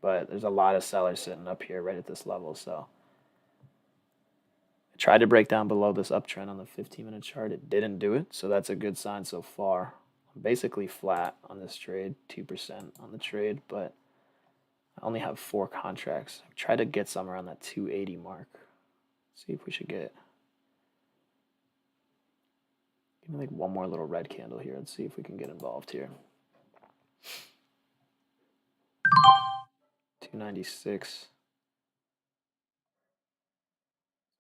But there's a lot of sellers sitting up here right at this level, so I tried to break down below this uptrend on the 15-minute chart. It didn't do it, so that's a good sign so far. I'm basically flat on this trade, 2% on the trade, but I only have 4 contracts. I've tried to get some around that 280 mark. See if we should get... Give me like one more little red candle here. Let's see if we can get involved here. 296.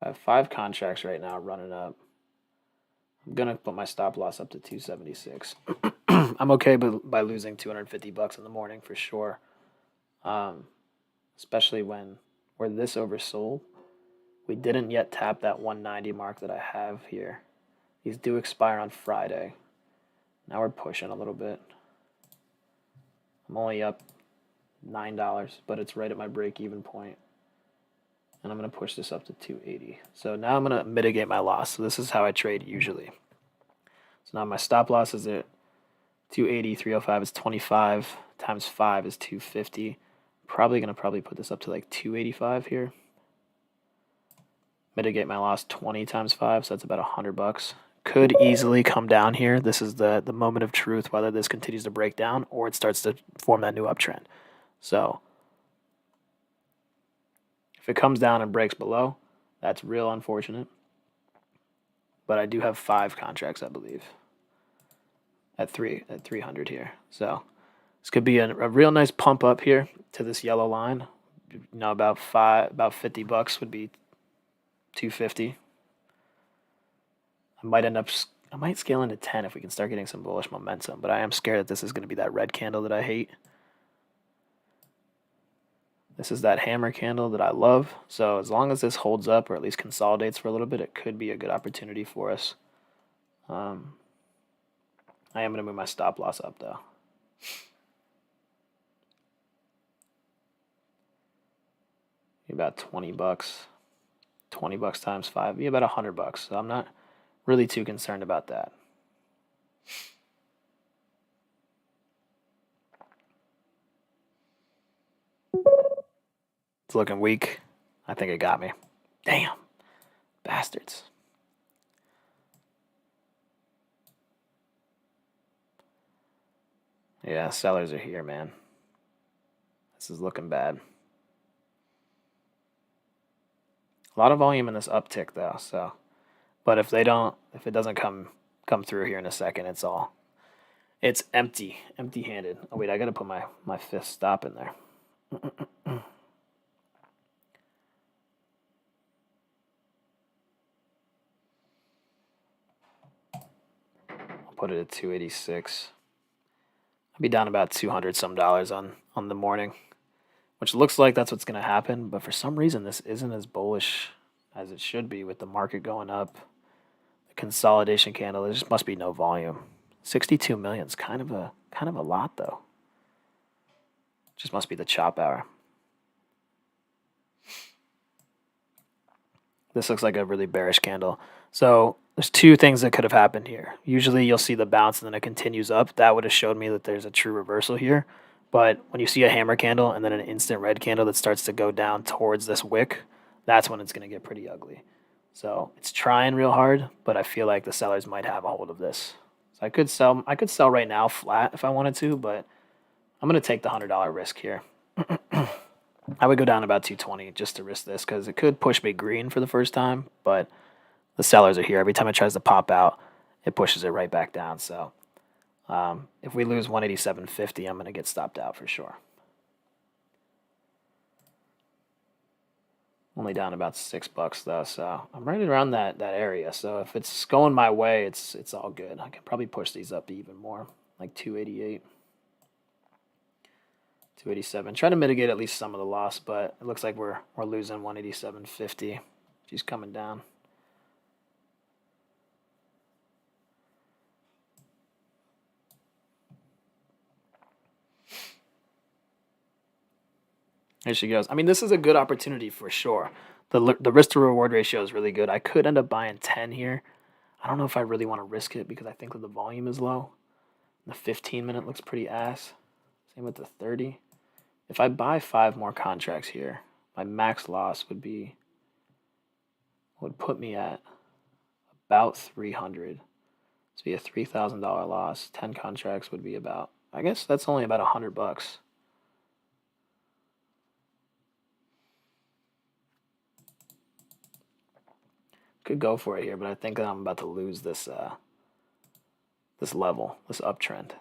I have 5 contracts right now running up. I'm going to put my stop loss up to 276. I'm okay by losing 250 bucks in the morning for sure. Especially when we're this oversold. We didn't yet tap that 190 mark that I have here. These do expire on Friday. Now we're pushing a little bit. I'm only up $9, but it's right at my break-even point. And I'm going to push this up to 280. So now I'm going to mitigate my loss. So this is how I trade usually. So now my stop loss is at 280, 305 is 25, times 5 is 250. Probably going to put this up to like 285 here. Mitigate my loss 20 times 5, so that's about 100 bucks. Could easily come down here. This is the moment of truth, whether this continues to break down or it starts to form that new uptrend. So if it comes down and breaks below, that's real unfortunate. But I do have 5 contracts, I believe, at 300 here. So this could be a real nice pump up here to this yellow line. about $50 would be 250. I might scale into 10 if we can start getting some bullish momentum, but I am scared that this is going to be that red candle that I hate. This is that hammer candle that I love. So as long as this holds up or at least consolidates for a little bit, it could be a good opportunity for us. I am going to move my stop loss up though. About $20. $20 times 5, be about $100. So I'm not really too concerned about that. It's looking weak. I think it got me. Damn. Bastards. Yeah, sellers are here, man. This is looking bad. A lot of volume in this uptick though, so but if it doesn't come through here in a second, it's empty-handed. Oh wait, I gotta put my fifth stop in there. I'll put it at 286. I'll be down about $200 some on the morning, which looks like that's what's gonna happen. But for some reason, this isn't as bullish as it should be with the market going up. The consolidation candle, there just must be no volume. 62 million is kind of a lot though. Just must be the chop hour. This looks like a really bearish candle. So there's two things that could have happened here. Usually you'll see the bounce and then it continues up. That would have showed me that there's a true reversal here. But when you see a hammer candle and then an instant red candle that starts to go down towards this wick, that's when it's going to get pretty ugly. So it's trying real hard, but I feel like the sellers might have a hold of this. So I could sell right now flat if I wanted to, but I'm going to take the $100 risk here. I would go down about 220 just to risk this because it could push me green for the first time, but the sellers are here. Every time it tries to pop out, it pushes it right back down. So if we lose 187.50, I'm going to get stopped out for sure. Only down about $6 though, so I'm right around that area. So if it's going my way, it's all good. I can probably push these up even more, like 288. 287. Try to mitigate at least some of the loss, but it looks like we're losing 187.50. She's coming down. There she goes. I mean, this is a good opportunity for sure. The risk to reward ratio is really good. I could end up buying 10 here. I don't know if I really want to risk it because I think that the volume is low. The 15-minute looks pretty ass. Same with the 30. If I buy 5 more contracts here, my max loss would put me at about 300. This would be a $3,000 loss. 10 contracts would be about, I guess that's only about $100. Could go for it here, but I think that I'm about to lose this this level, this uptrend.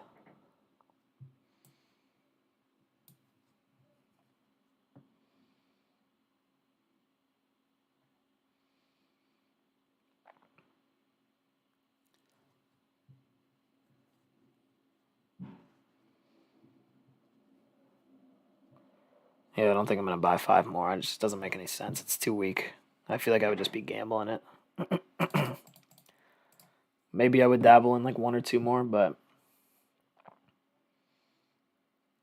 Yeah, I don't think I'm going to buy 5 more. It just doesn't make any sense. It's too weak. I feel like I would just be gambling it. Maybe I would dabble in like 1 or 2 more, but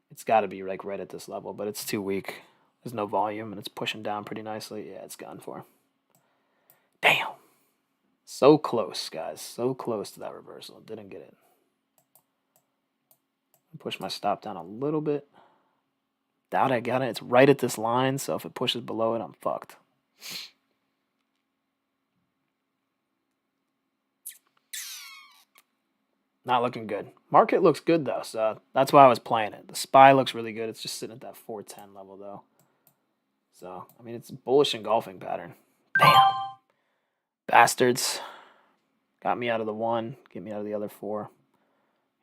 it's got to be like right at this level, but it's too weak. There's no volume, and it's pushing down pretty nicely. Yeah, it's gone for. Damn. So close, guys. So close to that reversal. Didn't get it. Push my stop down a little bit. Doubt I got it. It's right at this line, so if it pushes below it, I'm fucked. Not looking good. Market looks good, though, so that's why I was playing it. The SPY looks really good. It's just sitting at that 410 level, though. So, I mean, it's a bullish engulfing pattern. Damn. Bastards. Got me out of the 1. Get me out of the other 4.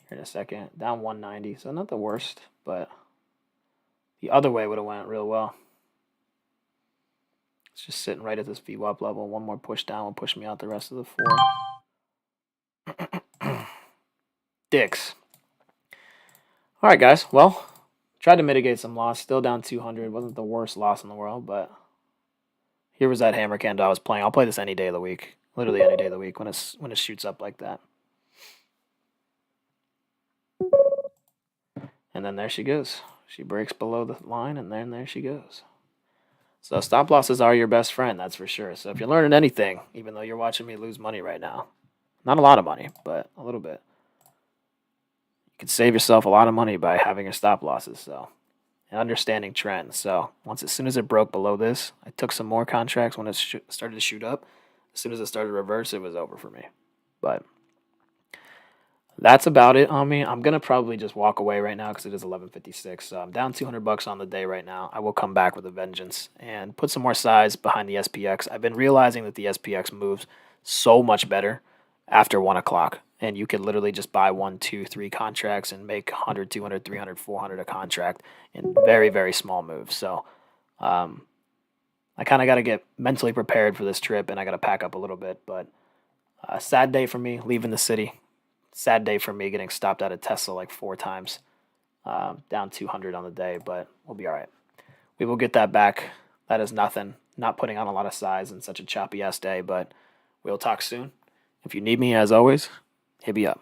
Here in a second. Down 190, so not the worst, but the other way would have went real well. It's just sitting right at this VWAP level. One more push down will push me out the rest of the 4. Dicks. All right, guys. Well, tried to mitigate some loss. Still down 200. Wasn't the worst loss in the world, but here was that hammer candle I was playing. I'll play this any day of the week. Literally any day of the week when it shoots up like that. And then there she goes. She breaks below the line, and then there she goes. So stop losses are your best friend, that's for sure. So if you're learning anything, even though you're watching me lose money right now, not a lot of money, but a little bit, you can save yourself a lot of money by having your stop losses. So and understanding trends. So as soon as it broke below this, I took some more contracts when it started to shoot up. As soon as it started to reverse, it was over for me. But that's about it on me. I'm gonna probably just walk away right now because it is 11:56. So I'm down $200 on the day right now. I will come back with a vengeance and put some more size behind the SPX. I've been realizing that the SPX moves so much better after 1 o'clock, and you can literally just buy 1, 2, 3 contracts and make 100, 200, 300, 400 a contract in very, very small moves. So I kind of got to get mentally prepared for this trip, and I got to pack up a little bit. But sad day for me leaving the city. Sad day for me getting stopped at a Tesla like 4 times, down 200 on the day, but we'll be all right. We will get that back. That is nothing. Not putting on a lot of size in such a choppy ass day, but we'll talk soon. If you need me, as always, hit me up.